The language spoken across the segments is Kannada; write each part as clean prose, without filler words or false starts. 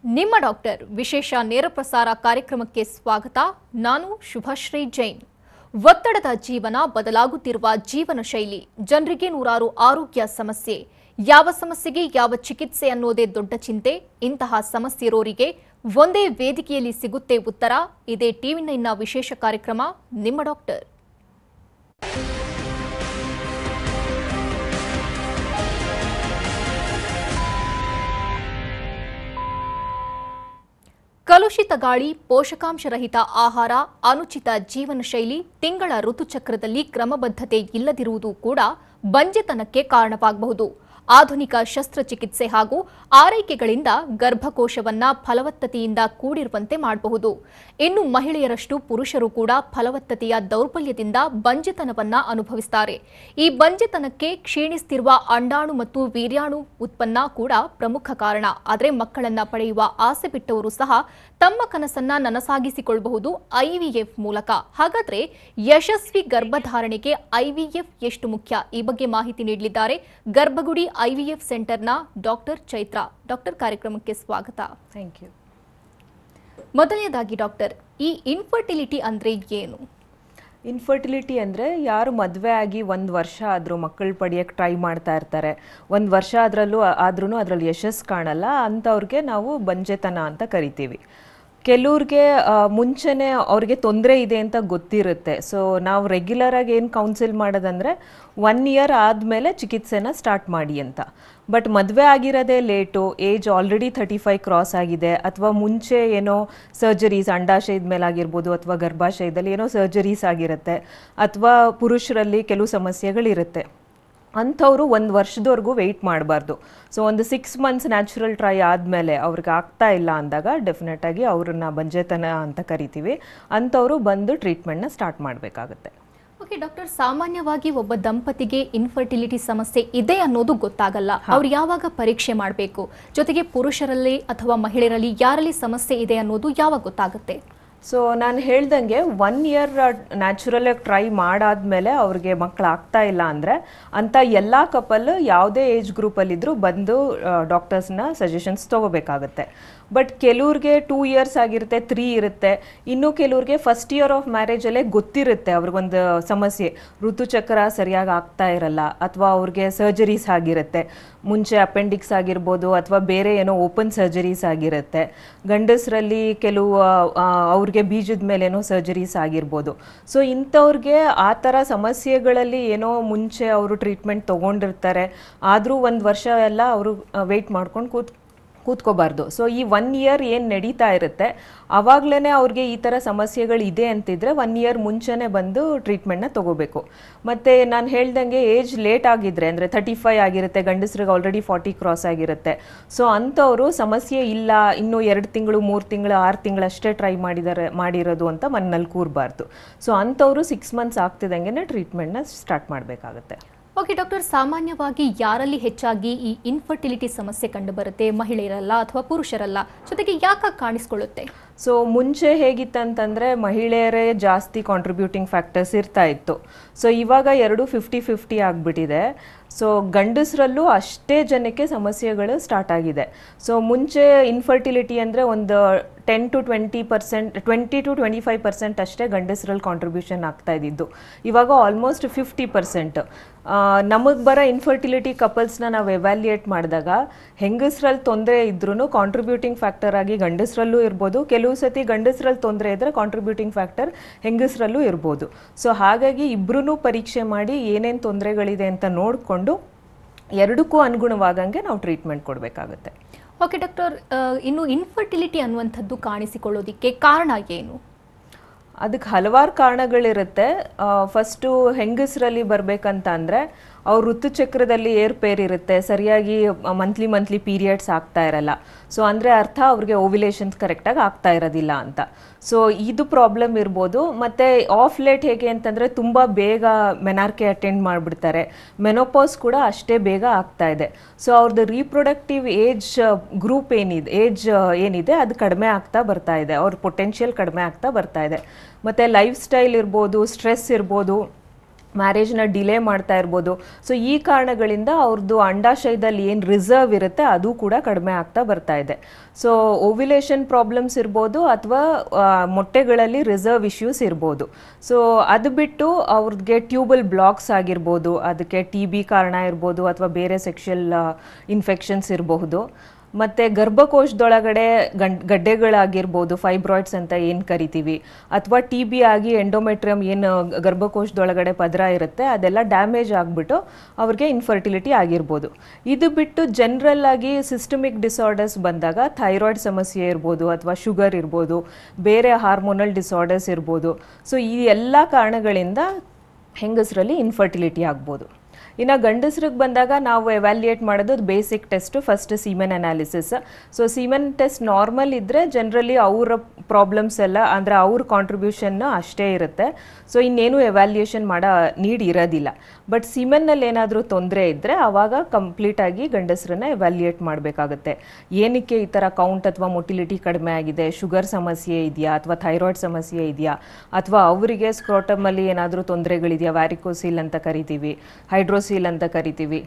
ನಿಮ್ಮ ಡಾಕ್ಟರ್ ವಿಶೇಷ ನೇರ ಪ್ರಸಾರ ಕಾರ್ಯಕ್ರಮಕ್ಕೆ ಸ್ವಾಗತ. ನಾನು ಶುಭಶ್ರೀ ಜೈನ್. ಒತ್ತಡದ ಜೀವನ, ಬದಲಾಗುತ್ತಿರುವ ಜೀವನ ಶೈಲಿ, ಜನರಿಗೆ ನೂರಾರು ಆರೋಗ್ಯ ಸಮಸ್ಯೆ. ಯಾವ ಸಮಸ್ಯೆಗೆ ಯಾವ ಚಿಕಿತ್ಸೆ ಅನ್ನೋದೇ ದೊಡ್ಡ ಚಿಂತೆ. ಇಂತಹ ಸಮಸ್ಯೆ ಇರೋರಿಗೆ ಒಂದೇ ವೇದಿಕೆಯಲ್ಲಿ ಸಿಗುತ್ತೆ ಉತ್ತರ. ಇದೇ ಟಿವಿ9ನ ವಿಶೇಷ ಕಾರ್ಯಕ್ರಮ ನಿಮ್ಮ ಡಾಕ್ಟರ್. ಕಲುಷಿತ ಗಾಳಿ, ಪೋಷಕಾಂಶರಹಿತ ಆಹಾರ, ಅನುಚಿತ ಜೀವನ ಶೈಲಿ, ತಿಂಗಳ ಋತುಚಕ್ರದಲ್ಲಿ ಕ್ರಮಬದ್ಧತೆ ಇಲ್ಲದಿರುವುದು ಕೂಡ ಬಂಜೆತನಕ್ಕೆ ಕಾರಣವಾಗಬಹುದು. ಆಧುನಿಕ ಶಸ್ತ್ರಚಿಕಿತ್ಸೆ ಹಾಗೂ ಆರೈಕೆಗಳಿಂದ ಗರ್ಭಕೋಶವನ್ನ ಫಲವತ್ತತೆಯಿಂದ ಕೂಡಿರುವಂತೆ ಮಾಡಬಹುದು. ಇನ್ನು ಮಹಿಳೆಯರಷ್ಟು ಪುರುಷರು ಕೂಡ ಫಲವತ್ತತೆಯ ದೌರ್ಬಲ್ಯದಿಂದ ಬಂಜೆತನವನ್ನ ಅನುಭವಿಸುತ್ತಾರೆ. ಈ ಬಂಜೆತನಕ್ಕೆ ಕ್ಷೀಣಿಸುತ್ತಿರುವ ಅಂಡಾಣು ಮತ್ತು ವೀರ್ಯಾಣು ಉತ್ಪನ್ನ ಕೂಡ ಪ್ರಮುಖ ಕಾರಣ. ಆದರೆ ಮಕ್ಕಳನ್ನ ಪಡೆಯುವ ಆಸೆ ಬಿಟ್ಟವರು ಸಹ ತಮ್ಮ ಕನಸನ್ನ ನನಸಾಗಿಸಿಕೊಳ್ಳಬಹುದು ಐವಿಎಫ್ ಮೂಲಕ. ಹಾಗಾದ್ರೆ ಯಶಸ್ವಿ ಗರ್ಭಧಾರಣೆಗೆ ಐವಿಎಫ್ ಎಷ್ಟು ಮುಖ್ಯ? ಈ ಬಗ್ಗೆ ಮಾಹಿತಿ ನೀಡಲಿದ್ದಾರೆ ಗರ್ಭಗುಡಿ ಐವಿಎಫ್ ಸೆಂಟರ್ನ ಡಾಕ್ಟರ್ ಚೈತ್ರ. ಡಾಕ್ಟರ್, ಕಾರ್ಯಕ್ರಮಕ್ಕೆ ಸ್ವಾಗತ. Thank you. ಮೊದಲನೇದಾಗಿ ಡಾಕ್ಟರ್, ಈ ಇನ್ಫರ್ಟಿಲಿಟಿ ಅಂದ್ರೆ ಏನು? ಇನ್ಫರ್ಟಿಲಿಟಿ ಅಂದರೆ ಯಾರು ಮದುವೆ ಆಗಿ 1 ವರ್ಷ ಆದರೂ ಮಕ್ಕಳು ಪಡೆಯೋಕ್ಕೆ ಟ್ರೈ ಮಾಡ್ತಾ ಇರ್ತಾರೆ, 1 ವರ್ಷ ಆದ್ರೂ ಅದರಲ್ಲಿ ಯಶಸ್ಸು ಕಾಣಲ್ಲ, ಅಂಥವ್ರಿಗೆ ನಾವು ಬಂಜೆತನ ಅಂತ ಕರಿತೀವಿ. ಕೆಲವ್ರಿಗೆ ಮುಂಚೆನೇ ಅವ್ರಿಗೆ ತೊಂದರೆ ಇದೆ ಅಂತ ಗೊತ್ತಿರುತ್ತೆ. ಸೊ ನಾವು ರೆಗ್ಯುಲರಾಗಿ ಏನು ಕೌನ್ಸಿಲ್ ಮಾಡೋದಂದರೆ 1 ಇಯರ್ ಆದಮೇಲೆ ಚಿಕಿತ್ಸೆನ ಸ್ಟಾರ್ಟ್ ಮಾಡಿ ಅಂತ. ಬಟ್ ಮದುವೆ ಆಗಿರೋದೇ ಲೇಟು, ಏಜ್ ಆಲ್ರೆಡಿ 35 ಕ್ರಾಸ್ ಆಗಿದೆ, ಅಥವಾ ಮುಂಚೆ ಏನೋ ಸರ್ಜರೀಸ್ ಅಂಡಾಶಯದ ಮೇಲೆ ಆಗಿರ್ಬೋದು ಅಥವಾ ಗರ್ಭಾಶಯದಲ್ಲಿ ಏನೋ ಸರ್ಜರೀಸ್ ಆಗಿರುತ್ತೆ, ಅಥವಾ ಪುರುಷರಲ್ಲಿ ಕೆಲವು ಸಮಸ್ಯೆಗಳಿರುತ್ತೆ, ಅಂಥವರು 1 ವರ್ಷದವರೆಗೂ ವೆಯ್ಟ್ ಮಾಡಬಾರ್ದು. ಸೊ ಒಂದು 6 ಮಂತ್ಸ್ ನ್ಯಾಚುರಲ್ ಟ್ರೈ ಆದಮೇಲೆ ಅವ್ರಿಗೆ ಆಗ್ತಾ ಇಲ್ಲ ಅಂದಾಗ ಡೆಫಿನೆಟಾಗಿ ಅವ್ರನ್ನ ಬಂಜೆತನ ಅಂತ ಕರಿತೀವಿ. ಅಂಥವರು ಬಂದು ಟ್ರೀಟ್ಮೆಂಟ್ನ ಸ್ಟಾರ್ಟ್ ಮಾಡಬೇಕಾಗುತ್ತೆ. ಓಕೆ ಡಾಕ್ಟರ್, ಸಾಮಾನ್ಯವಾಗಿ ಒಬ್ಬ ದಂಪತಿಗೆ ಇನ್ಫರ್ಟಿಲಿಟಿ ಸಮಸ್ಯೆ ಇದೆ ಅನ್ನೋದು ಗೊತ್ತಾಗಲ್ಲ. ಅವ್ರು ಯಾವಾಗ ಪರೀಕ್ಷೆ ಮಾಡಬೇಕು? ಜೊತೆಗೆ ಪುರುಷರಲ್ಲಿ ಅಥವಾ ಮಹಿಳೆಯರಲ್ಲಿ ಯಾರಲ್ಲಿ ಸಮಸ್ಯೆ ಇದೆ ಅನ್ನೋದು ಯಾವಾಗ ಗೊತ್ತಾಗುತ್ತೆ? ಸೊ ನಾನು ಹೇಳ್ದಂಗೆ 1 ಇಯರ್ ನ್ಯಾಚುರಲಾಗಿ ಟ್ರೈ ಮಾಡಾದ್ಮೇಲೆ ಅವ್ರಿಗೆ ಮಕ್ಕಳು ಆಗ್ತಾ ಇಲ್ಲ ಅಂದರೆ ಅಂಥ ಎಲ್ಲ ಕಪಲ್ ಯಾವುದೇ ಏಜ್ ಗ್ರೂಪಲ್ಲಿದ್ದರೂ ಬಂದು ಡಾಕ್ಟರ್ಸ್ನ ಸಜೆಷನ್ಸ್ ತೊಗೋಬೇಕಾಗತ್ತೆ. ಬಟ್ ಕೆಲವ್ರಿಗೆ 2 ಇಯರ್ಸ್ ಆಗಿರುತ್ತೆ, 3 ಇರುತ್ತೆ, ಇನ್ನು ಕೆಲವ್ರಿಗೆ ಫಸ್ಟ್ ಇಯರ್ ಆಫ್ ಮ್ಯಾರೇಜಲ್ಲೇ ಗೊತ್ತಿರುತ್ತೆ ಅವ್ರಿಗೊಂದು ಸಮಸ್ಯೆ, ಋತುಚಕ್ರ ಸರಿಯಾಗಿ ಆಗ್ತಾ ಇರಲ್ಲ, ಅಥವಾ ಅವ್ರಿಗೆ ಸರ್ಜರೀಸ್ ಆಗಿರುತ್ತೆ, ಮುಂಚೆ ಅಪೆಂಡಿಕ್ಸ್ ಆಗಿರ್ಬೋದು ಅಥವಾ ಬೇರೆ ಏನೋ ಓಪನ್ ಸರ್ಜರೀಸ್ ಆಗಿರುತ್ತೆ. ಗಂಡಸರಲ್ಲಿ ಕೆಲವು ಅವ್ರಿಗೆ ಬೀಜದ ಮೇಲೇನೋ ಸರ್ಜರೀಸ್ ಆಗಿರ್ಬೋದು. ಸೊ ಇಂಥವ್ರಿಗೆ ಆ ಥರ ಸಮಸ್ಯೆಗಳಲ್ಲಿ ಏನೋ ಮುಂಚೆ ಅವರು ಟ್ರೀಟ್ಮೆಂಟ್ ತೊಗೊಂಡಿರ್ತಾರೆ, ಆದರೂ 1 ವರ್ಷ ಎಲ್ಲ ಅವರು ವೆಯ್ಟ್ ಮಾಡ್ಕೊಂಡು ಕೂತ್ಕೋಬಾರ್ದು. ಸೊ ಈ 1 ಇಯರ್ ಏನು ನಡೀತಾ ಇರುತ್ತೆ ಆವಾಗಲೇ ಅವ್ರಿಗೆ ಈ ಥರ ಸಮಸ್ಯೆಗಳಿದೆ ಅಂತಿದ್ರೆ 1 ಇಯರ್ ಮುಂಚೆನೇ ಬಂದು ಟ್ರೀಟ್ಮೆಂಟ್ನ ತೊಗೋಬೇಕು. ಮತ್ತು ನಾನು ಹೇಳ್ದಂಗೆ ಏಜ್ ಲೇಟ್ ಆಗಿದ್ರೆ ಅಂದರೆ 35 ಆಗಿರುತ್ತೆ, ಗಂಡಸ್ರಿಗೆ ಆಲ್ರೆಡಿ 40 ಕ್ರಾಸ್ ಆಗಿರುತ್ತೆ, ಸೊ ಅಂಥವರು ಸಮಸ್ಯೆ ಇಲ್ಲ, ಇನ್ನೂ 2 ತಿಂಗಳು 3 ತಿಂಗಳು 6 ತಿಂಗಳು ಅಷ್ಟೇ ಟ್ರೈ ಮಾಡಿರೋದು ಅಂತ ಮನ್ನಲ್ಲಿ ಕೂರಬಾರ್ದು. ಸೊ ಅಂಥವರು 6 ಮಂತ್ಸ್ ಆಗ್ತಿದ್ದಂಗೆ ಟ್ರೀಟ್ಮೆಂಟ್ನ ಸ್ಟಾರ್ಟ್ ಮಾಡಬೇಕಾಗುತ್ತೆ. ಓಕೆ ಡಾಕ್ಟರ್, ಸಾಮಾನ್ಯವಾಗಿ ಯಾರಲ್ಲಿ ಹೆಚ್ಚಾಗಿ ಈ ಇನ್ಫರ್ಟಿಲಿಟಿ ಸಮಸ್ಯೆ ಕಂಡುಬರುತ್ತೆ? ಮಹಿಳೆಯರಲ್ಲ ಅಥವಾ ಪುರುಷರಲ್ಲ? ಜೊತೆಗೆ ಯಾಕೆ ಕಾಣಿಸ್ಕೊಳ್ಳುತ್ತೆ? ಸೊ ಮುಂಚೆ ಹೇಗಿತ್ತಂತಂದರೆ ಮಹಿಳೆಯರೇ ಜಾಸ್ತಿ ಕಾಂಟ್ರಿಬ್ಯೂಟಿಂಗ್ ಫ್ಯಾಕ್ಟರ್ಸ್ ಇರ್ತಾ ಇತ್ತು. ಸೊ ಇವಾಗ 50-50 ಆಗಿಬಿಟ್ಟಿದೆ. ಸೊ ಗಂಡಸರಲ್ಲೂ ಅಷ್ಟೇ ಜನಕ್ಕೆ ಸಮಸ್ಯೆಗಳು ಸ್ಟಾರ್ಟ್ ಆಗಿದೆ. ಸೊ ಮುಂಚೆ ಇನ್ಫರ್ಟಿಲಿಟಿ ಅಂದರೆ ಒಂದು 10-20%, 20-25% ಅಷ್ಟೇ ಗಂಡಸರಲ್ಲಿ ಕಾಂಟ್ರಿಬ್ಯೂಷನ್ ಆಗ್ತಾ ಇದ್ದಿದ್ದು. ಇವಾಗ ಆಲ್ಮೋಸ್ಟ್ 50%. ನಮಗೆ ಬರೋ ಇನ್ಫರ್ಟಿಲಿಟಿ ಕಪಲ್ಸ್ನ ನಾವು ಎವ್ಯಾಲ್ಯೂಯೇಟ್ ಮಾಡಿದಾಗ ಹೆಂಗಸರಲ್ಲಿ ತೊಂದರೆ ಇದ್ರೂ ಕಾಂಟ್ರಿಬ್ಯೂಟಿಂಗ್ ಫ್ಯಾಕ್ಟರ್ ಆಗಿ ಗಂಡಸರಲ್ಲೂ ಇರ್ಬೋದು, ಕೆಲವು ಸತಿ ಗಂಡಸರಲ್ಲಿ ತೊಂದರೆ ಇದ್ದರೆ ಕಾಂಟ್ರಿಬ್ಯೂಟಿಂಗ್ ಫ್ಯಾಕ್ಟರ್ ಹೆಂಗಸರಲ್ಲೂ ಇರ್ಬೋದು. ಸೊ ಹಾಗಾಗಿ ಇಬ್ಬರೂ ಪರೀಕ್ಷೆ ಮಾಡಿ ಏನೇನು ತೊಂದರೆಗಳಿದೆ ಅಂತ ನೋಡಿಕೊಂಡು ಎರಡಕ್ಕೂ ಅನುಗುಣವಾಗಂಗೆ ನಾವು ಟ್ರೀಟ್ಮೆಂಟ್ ಕೊಡಬೇಕಾಗುತ್ತೆ. ಓಕೆ ಡಾಕ್ಟರ್, ಇನ್ನು ಇನ್ಫರ್ಟಿಲಿಟಿ ಅನ್ನುವಂಥದ್ದು ಕಾಣಿಸಿಕೊಳ್ಳೋದಕ್ಕೆ ಕಾರಣ ಏನು? ಅದಕ್ಕೆ ಹಲವಾರು ಕಾರಣಗಳಿರುತ್ತೆ. ಫಸ್ಟು ಹೆಂಗಸರಲ್ಲಿ ಬರಬೇಕಂತ ಅಂದರೆ ಅವ್ರ ಋತುಚಕ್ರದಲ್ಲಿ ಏರ್ಪೇರಿರುತ್ತೆ, ಸರಿಯಾಗಿ ಮಂತ್ಲಿ ಪೀರಿಯಡ್ಸ್ ಆಗ್ತಾ ಇರಲ್ಲ. ಸೊ ಅಂದರೆ ಅರ್ಥ ಅವ್ರಿಗೆ ಓವ್ಯುಲೇಷನ್ಸ್ ಕರೆಕ್ಟಾಗಿ ಆಗ್ತಾ ಇರೋದಿಲ್ಲ ಅಂತ. ಸೊ ಇದು ಪ್ರಾಬ್ಲಮ್ ಇರ್ಬೋದು. ಮತ್ತು ಆಫ್ ಲೇಟ್ ಹೇಗೆ ಅಂತಂದರೆ ತುಂಬ ಬೇಗ ಮೆನಾರ್ಕೆ ಅಟೆಂಡ್ ಮಾಡಿಬಿಡ್ತಾರೆ, ಮೆನೋಪಾಸ್ ಕೂಡ ಅಷ್ಟೇ ಬೇಗ ಆಗ್ತಾ ಇದೆ. ಸೊ ಅವ್ರದ್ದು ರೀಪ್ರೊಡಕ್ಟಿವ್ ಗ್ರೂಪ್ ಏನಿದೆ ಅದು ಕಡಿಮೆ ಆಗ್ತಾ ಬರ್ತಾ ಇದೆ, ಅವ್ರ ಪೊಟೆನ್ಷಿಯಲ್ ಕಡಿಮೆ ಆಗ್ತಾ ಬರ್ತಾ ಇದೆ. ಮತ್ತು ಲೈಫ್ ಸ್ಟೈಲ್ ಇರ್ಬೋದು, ಸ್ಟ್ರೆಸ್ ಇರ್ಬೋದು, ಮ್ಯಾರೇಜ್ನ ಡಿಲೇ ಮಾಡ್ತಾ ಇರ್ಬೋದು. ಸೊ ಈ ಕಾರಣಗಳಿಂದ ಅವ್ರದ್ದು ಅಂಡಾಶಯದಲ್ಲಿ ಏನು ರಿಸರ್ವ್ ಇರುತ್ತೆ ಅದು ಕೂಡ ಕಡಿಮೆ ಆಗ್ತಾ ಬರ್ತಾ ಇದೆ. ಸೊ ಓವ್ಯುಲೇಷನ್ ಪ್ರಾಬ್ಲಮ್ಸ್ ಇರ್ಬೋದು ಅಥವಾ ಮೊಟ್ಟೆಗಳಲ್ಲಿ ರಿಸರ್ವ್ ಇಶ್ಯೂಸ್ ಇರ್ಬೋದು. ಸೊ ಅದು ಬಿಟ್ಟು ಅವ್ರಿಗೆ ಟ್ಯೂಬಲ್ ಬ್ಲಾಕ್ಸ್ ಆಗಿರ್ಬೋದು, ಅದಕ್ಕೆ TB ಕಾರಣ ಇರ್ಬೋದು ಅಥವಾ ಬೇರೆ ಸೆಕ್ಷುಯಲ್ ಇನ್ಫೆಕ್ಷನ್ಸ್ ಇರಬಹುದು. ಮತ್ತು ಗರ್ಭಕೋಶದೊಳಗಡೆ ಗಡ್ಡೆಗಳಾಗಿರ್ಬೋದು, ಫೈಬ್ರಾಯ್ಡ್ಸ್ ಅಂತ ಏನು ಕರಿತೀವಿ, ಅಥವಾ TB ಆಗಿ ಎಂಡೋಮೆಟ್ರಿಯಮ್ ಏನು ಗರ್ಭಕೋಶದೊಳಗಡೆ ಪದರ ಇರುತ್ತೆ ಅದೆಲ್ಲ ಡ್ಯಾಮೇಜ್ ಆಗಿಬಿಟ್ಟು ಅವ್ರಿಗೆ ಇನ್ಫರ್ಟಿಲಿಟಿ ಆಗಿರ್ಬೋದು. ಇದು ಬಿಟ್ಟು ಜನರಲ್ ಆಗಿ ಸಿಸ್ಟಮಿಕ್ ಡಿಸಾರ್ಡರ್ಸ್ ಬಂದಾಗ ಥೈರಾಯ್ಡ್ ಸಮಸ್ಯೆ ಇರ್ಬೋದು ಅಥವಾ ಶುಗರ್ ಇರ್ಬೋದು, ಬೇರೆ ಹಾರ್ಮೋನಲ್ ಡಿಸಾರ್ಡರ್ಸ್ ಇರ್ಬೋದು. ಸೊ ಈ ಎಲ್ಲ ಕಾರಣಗಳಿಂದ ಹೆಂಗಸರಲ್ಲಿ ಇನ್ಫರ್ಟಿಲಿಟಿ ಆಗ್ಬೋದು. ಇನ್ನು ಗಂಡಸ್ರಿಗೆ ಬಂದಾಗ ನಾವು ಎವ್ಯಾಲ್ಯೂಯೇಟ್ ಮಾಡೋದು basic test, first semen analysis. So semen test normal ಇದ್ದರೆ ಜನರಲಿ ಅವರ ಪ್ರಾಬ್ಲಮ್ಸ್ ಎಲ್ಲ ಅಂದರೆ ಅವ್ರ ಕಾಂಟ್ರಿಬ್ಯೂಷನ್ ಅಷ್ಟೇ ಇರುತ್ತೆ. ಸೊ ಇನ್ನೇನು ಎವ್ಯಾಲ್ಯೂಯೇಷನ್ ಮಾಡೋ ನೀಡ್ ಇರೋದಿಲ್ಲ. ಬಟ್ ಸೀಮೆನ್ನಲ್ಲಿ ಏನಾದರೂ ತೊಂದರೆ ಇದ್ದರೆ ಆವಾಗ ಕಂಪ್ಲೀಟಾಗಿ ಗಂಡಸರನ್ನ ಎವ್ಯಾಲ್ಯೂಯೇಟ್ ಮಾಡಬೇಕಾಗುತ್ತೆ. ಏನಕ್ಕೆ ಈ ಥರ ಕೌಂಟ್ ಅಥವಾ ಮೊಟಿಲಿಟಿ ಕಡಿಮೆ ಆಗಿದೆ, ಶುಗರ್ ಸಮಸ್ಯೆ ಇದೆಯಾ ಅಥವಾ ಥೈರಾಯ್ಡ್ ಸಮಸ್ಯೆ ಇದೆಯಾ, ಅಥವಾ ಅವರಿಗೆ ಸ್ಕ್ರೋಟಮಲ್ಲಿ ಏನಾದರೂ ತೊಂದರೆಗಳಿದೆಯಾ, ವ್ಯಾರಿಕೋಸಿಲ್ ಅಂತ ಕರಿತೀವಿ, ಹೈಡ್ರೋಸಿಲ್ ಅಂತ ಕರಿತೀವಿ,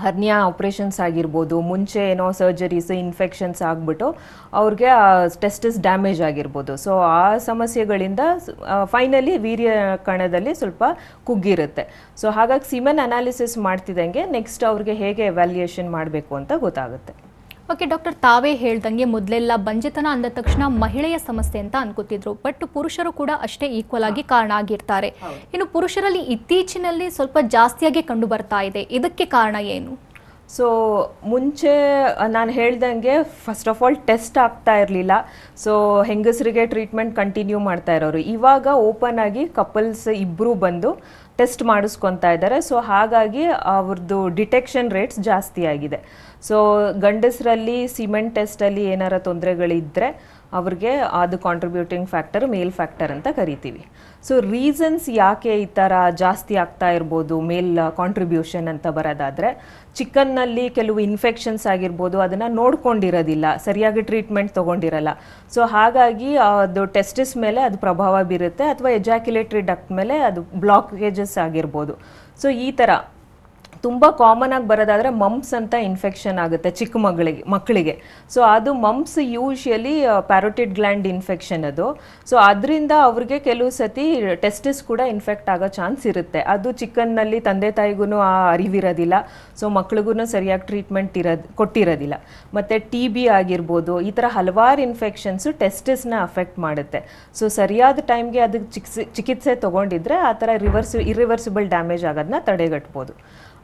ಹರ್ನಿಯಾ ಆಪ್ರೇಷನ್ಸ್ ಆಗಿರ್ಬೋದು, ಮುಂಚೆ ಏನೋ ಸರ್ಜರೀಸ್ ಇನ್ಫೆಕ್ಷನ್ಸ್ ಆಗಿಬಿಟ್ಟು ಅವ್ರಿಗೆ ಟೆಸ್ಟಿಸ್ ಡ್ಯಾಮೇಜ್ ಆಗಿರ್ಬೋದು. ಸೊ ಆ ಸಮಸ್ಯೆಗಳಿಂದ ಫೈನಲಿ ವೀರ್ಯ ಕಣದಲ್ಲಿ ಸ್ವಲ್ಪ ಕುಗ್ಗಿರುತ್ತೆ. ಸೊ ಹಾಗಾಗಿ ಸಿಮೆನ್ ಅನಾಲಿಸಿಸ್ ಮಾಡ್ತಿದ್ದಂಗೆ ನೆಕ್ಸ್ಟ್ ಅವ್ರಿಗೆ ಹೇಗೆ ಎವ್ಯಾಲ್ಯೂಯೇಷನ್ ಮಾಡಬೇಕು ಅಂತ ಗೊತ್ತಾಗುತ್ತೆ. ಓಕೆ ಡಾಕ್ಟರ್, ತಾವೇ ಹೇಳ್ದಂಗೆ ಮೊದಲೆಲ್ಲ ಬಂಜೆತನ ಅಂದ ತಕ್ಷಣ ಮಹಿಳೆಯ ಸಮಸ್ಯೆ ಅಂತ ಅನ್ಕೋತಿದ್ರು. ಬಟ್ ಪುರುಷರು ಕೂಡ ಅಷ್ಟೇ ಈಕ್ವಲ್ ಆಗಿ ಕಾರಣ ಆಗಿರ್ತಾರೆ. ಇನ್ನು ಪುರುಷರಲ್ಲಿ ಇತ್ತೀಚಿನಲ್ಲಿ ಸ್ವಲ್ಪ ಜಾಸ್ತಿಯಾಗಿ ಕಂಡು ಬರ್ತಾ ಇದೆ, ಇದಕ್ಕೆ ಕಾರಣ ಏನು? ಸೊ ಮುಂಚೆ ನಾನು ಹೇಳ್ದಂಗೆ ಫಸ್ಟ್ ಆಫ್ ಆಲ್ ಟೆಸ್ಟ್ ಆಗ್ತಾ ಇರಲಿಲ್ಲ. ಸೊ ಹೆಂಗಸರಿಗೆ ಟ್ರೀಟ್ಮೆಂಟ್ ಕಂಟಿನ್ಯೂ ಮಾಡ್ತಾ ಇರೋರು. ಇವಾಗ ಓಪನ್ ಆಗಿ ಕಪಲ್ಸ್ ಇಬ್ಬರು ಬಂದು ಟೆಸ್ಟ್ ಮಾಡಿಸ್ಕೊತಾ ಇದ್ದಾರೆ. ಸೊ ಹಾಗಾಗಿ ಅವ್ರದ್ದು ಡಿಟೆಕ್ಷನ್ ರೇಟ್ಸ್ ಜಾಸ್ತಿ ಆಗಿದೆ. ಸೊ ಗಂಡಸರಲ್ಲಿ ಸಿಮೆನ್ ಟೆಸ್ಟಲ್ಲಿ ಏನಾರ ತೊಂದರೆಗಳಿದ್ದರೆ ಅವ್ರಿಗೆ ಅದು ಕಾಂಟ್ರಿಬ್ಯೂಟಿಂಗ್ ಫ್ಯಾಕ್ಟರ್, ಮೇಲ್ ಫ್ಯಾಕ್ಟರ್ ಅಂತ ಕರಿತೀವಿ. ಸೊ ರೀಸನ್ಸ್ ಯಾಕೆ ಈ ಥರ ಜಾಸ್ತಿ ಆಗ್ತಾ ಇರ್ಬೋದು ಮೇಲ್ ಕಾಂಟ್ರಿಬ್ಯೂಷನ್ ಅಂತ ಬರೋದಾದರೆ, ಚಿಕನ್ನಲ್ಲಿ ಕೆಲವು ಇನ್ಫೆಕ್ಷನ್ಸ್ ಆಗಿರ್ಬೋದು, ಅದನ್ನು ನೋಡ್ಕೊಂಡಿರೋದಿಲ್ಲ, ಸರಿಯಾಗಿ ಟ್ರೀಟ್ಮೆಂಟ್ ತೊಗೊಂಡಿರಲ್ಲ. ಸೊ ಹಾಗಾಗಿ ಅದು ಟೆಸ್ಟಿಸ್ ಮೇಲೆ ಅದು ಪ್ರಭಾವ ಬೀರುತ್ತೆ, ಅಥವಾ ಎಜಾಕ್ಯುಲೇಟರಿ ಡಕ್ಟ್ ಮೇಲೆ ಅದು ಬ್ಲಾಕೇಜಸ್ ಆಗಿರ್ಬೋದು. ಸೊ ಈ ಥರ ತುಂಬ ಕಾಮನ್ ಆಗಿ ಬರೋದಾದರೆ ಮಮ್ಸ್ ಅಂತ ಇನ್ಫೆಕ್ಷನ್ ಆಗುತ್ತೆ ಚಿಕ್ಕ ಮಕ್ಕಳಿಗೆ. ಸೊ ಅದು ಮಮ್ಸ್ ಯೂಶಲಿ ಪ್ಯಾರೋಟಿಡ್ ಗ್ಲ್ಯಾಂಡ್ ಇನ್ಫೆಕ್ಷನ್ ಅದು. ಸೊ ಅದರಿಂದ ಅವ್ರಿಗೆ ಕೆಲವು ಸತಿ ಟೆಸ್ಟಿಸ್ ಕೂಡ ಇನ್ಫೆಕ್ಟ್ ಆಗೋ ಚಾನ್ಸ್ ಇರುತ್ತೆ. ಅದು ಚಿಕ್ಕನ್ನಲ್ಲಿ ತಂದೆ ತಾಯಿಗೂ ಆ ಅರಿವಿರೋದಿಲ್ಲ. ಸೊ ಮಕ್ಳಿಗೂ ಸರಿಯಾಗಿ ಟ್ರೀಟ್ಮೆಂಟ್ ಕೊಟ್ಟಿರೋದಿಲ್ಲ. ಮತ್ತು TB ಆಗಿರ್ಬೋದು, ಈ ಥರ ಹಲವಾರು ಇನ್ಫೆಕ್ಷನ್ಸು ಟೆಸ್ಟಿಸ್ನ ಅಫೆಕ್ಟ್ ಮಾಡುತ್ತೆ. ಸೊ ಸರಿಯಾದ ಟೈಮ್ಗೆ ಅದಕ್ಕೆ ಚಿಕಿತ್ಸೆ ತೊಗೊಂಡಿದ್ರೆ ಆ ಥರ ಇರಿವರ್ಸಿಬಲ್ ಡ್ಯಾಮೇಜ್ ಆಗೋದನ್ನ ತಡೆಗಟ್ಬೋದು.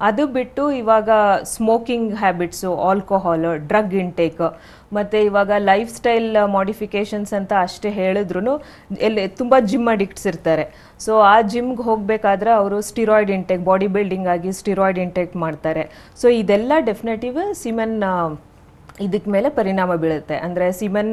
ಅದು ಬಿಟ್ಟು ಇವಾಗ smoking habits, alcohol, drug intake, ಮತ್ತು ಇವಾಗ ಲೈಫ್ ಸ್ಟೈಲ್ ಮಾಡಿಫಿಕೇಷನ್ಸ್ ಅಂತ ಅಷ್ಟೇ ಹೇಳಿದ್ರು ತುಂಬ ಜಿಮ್ ಅಡಿಕ್ಟ್ಸ್ ಇರ್ತಾರೆ. ಸೊ ಆ ಜಿಮ್ಗೆ ಹೋಗಬೇಕಾದ್ರೆ ಅವರು ಸ್ಟಿರಾಯ್ಡ್ ಇಂಟೇಕ್, ಬಾಡಿ ಬಿಲ್ಡಿಂಗ್ ಆಗಿ ಸ್ಟಿರಾಯ್ಡ್ ಇಂಟೇಕ್ ಮಾಡ್ತಾರೆ. ಸೊ ಇದೆಲ್ಲ ಡೆಫಿನೆಟಿವ್ ಸಿಮೆನ್ ಇದಕ್ಕೆ ಮೇಲೆ ಪರಿಣಾಮ ಬೀಳುತ್ತೆ. ಅಂದರೆ ಸಿಮೆನ್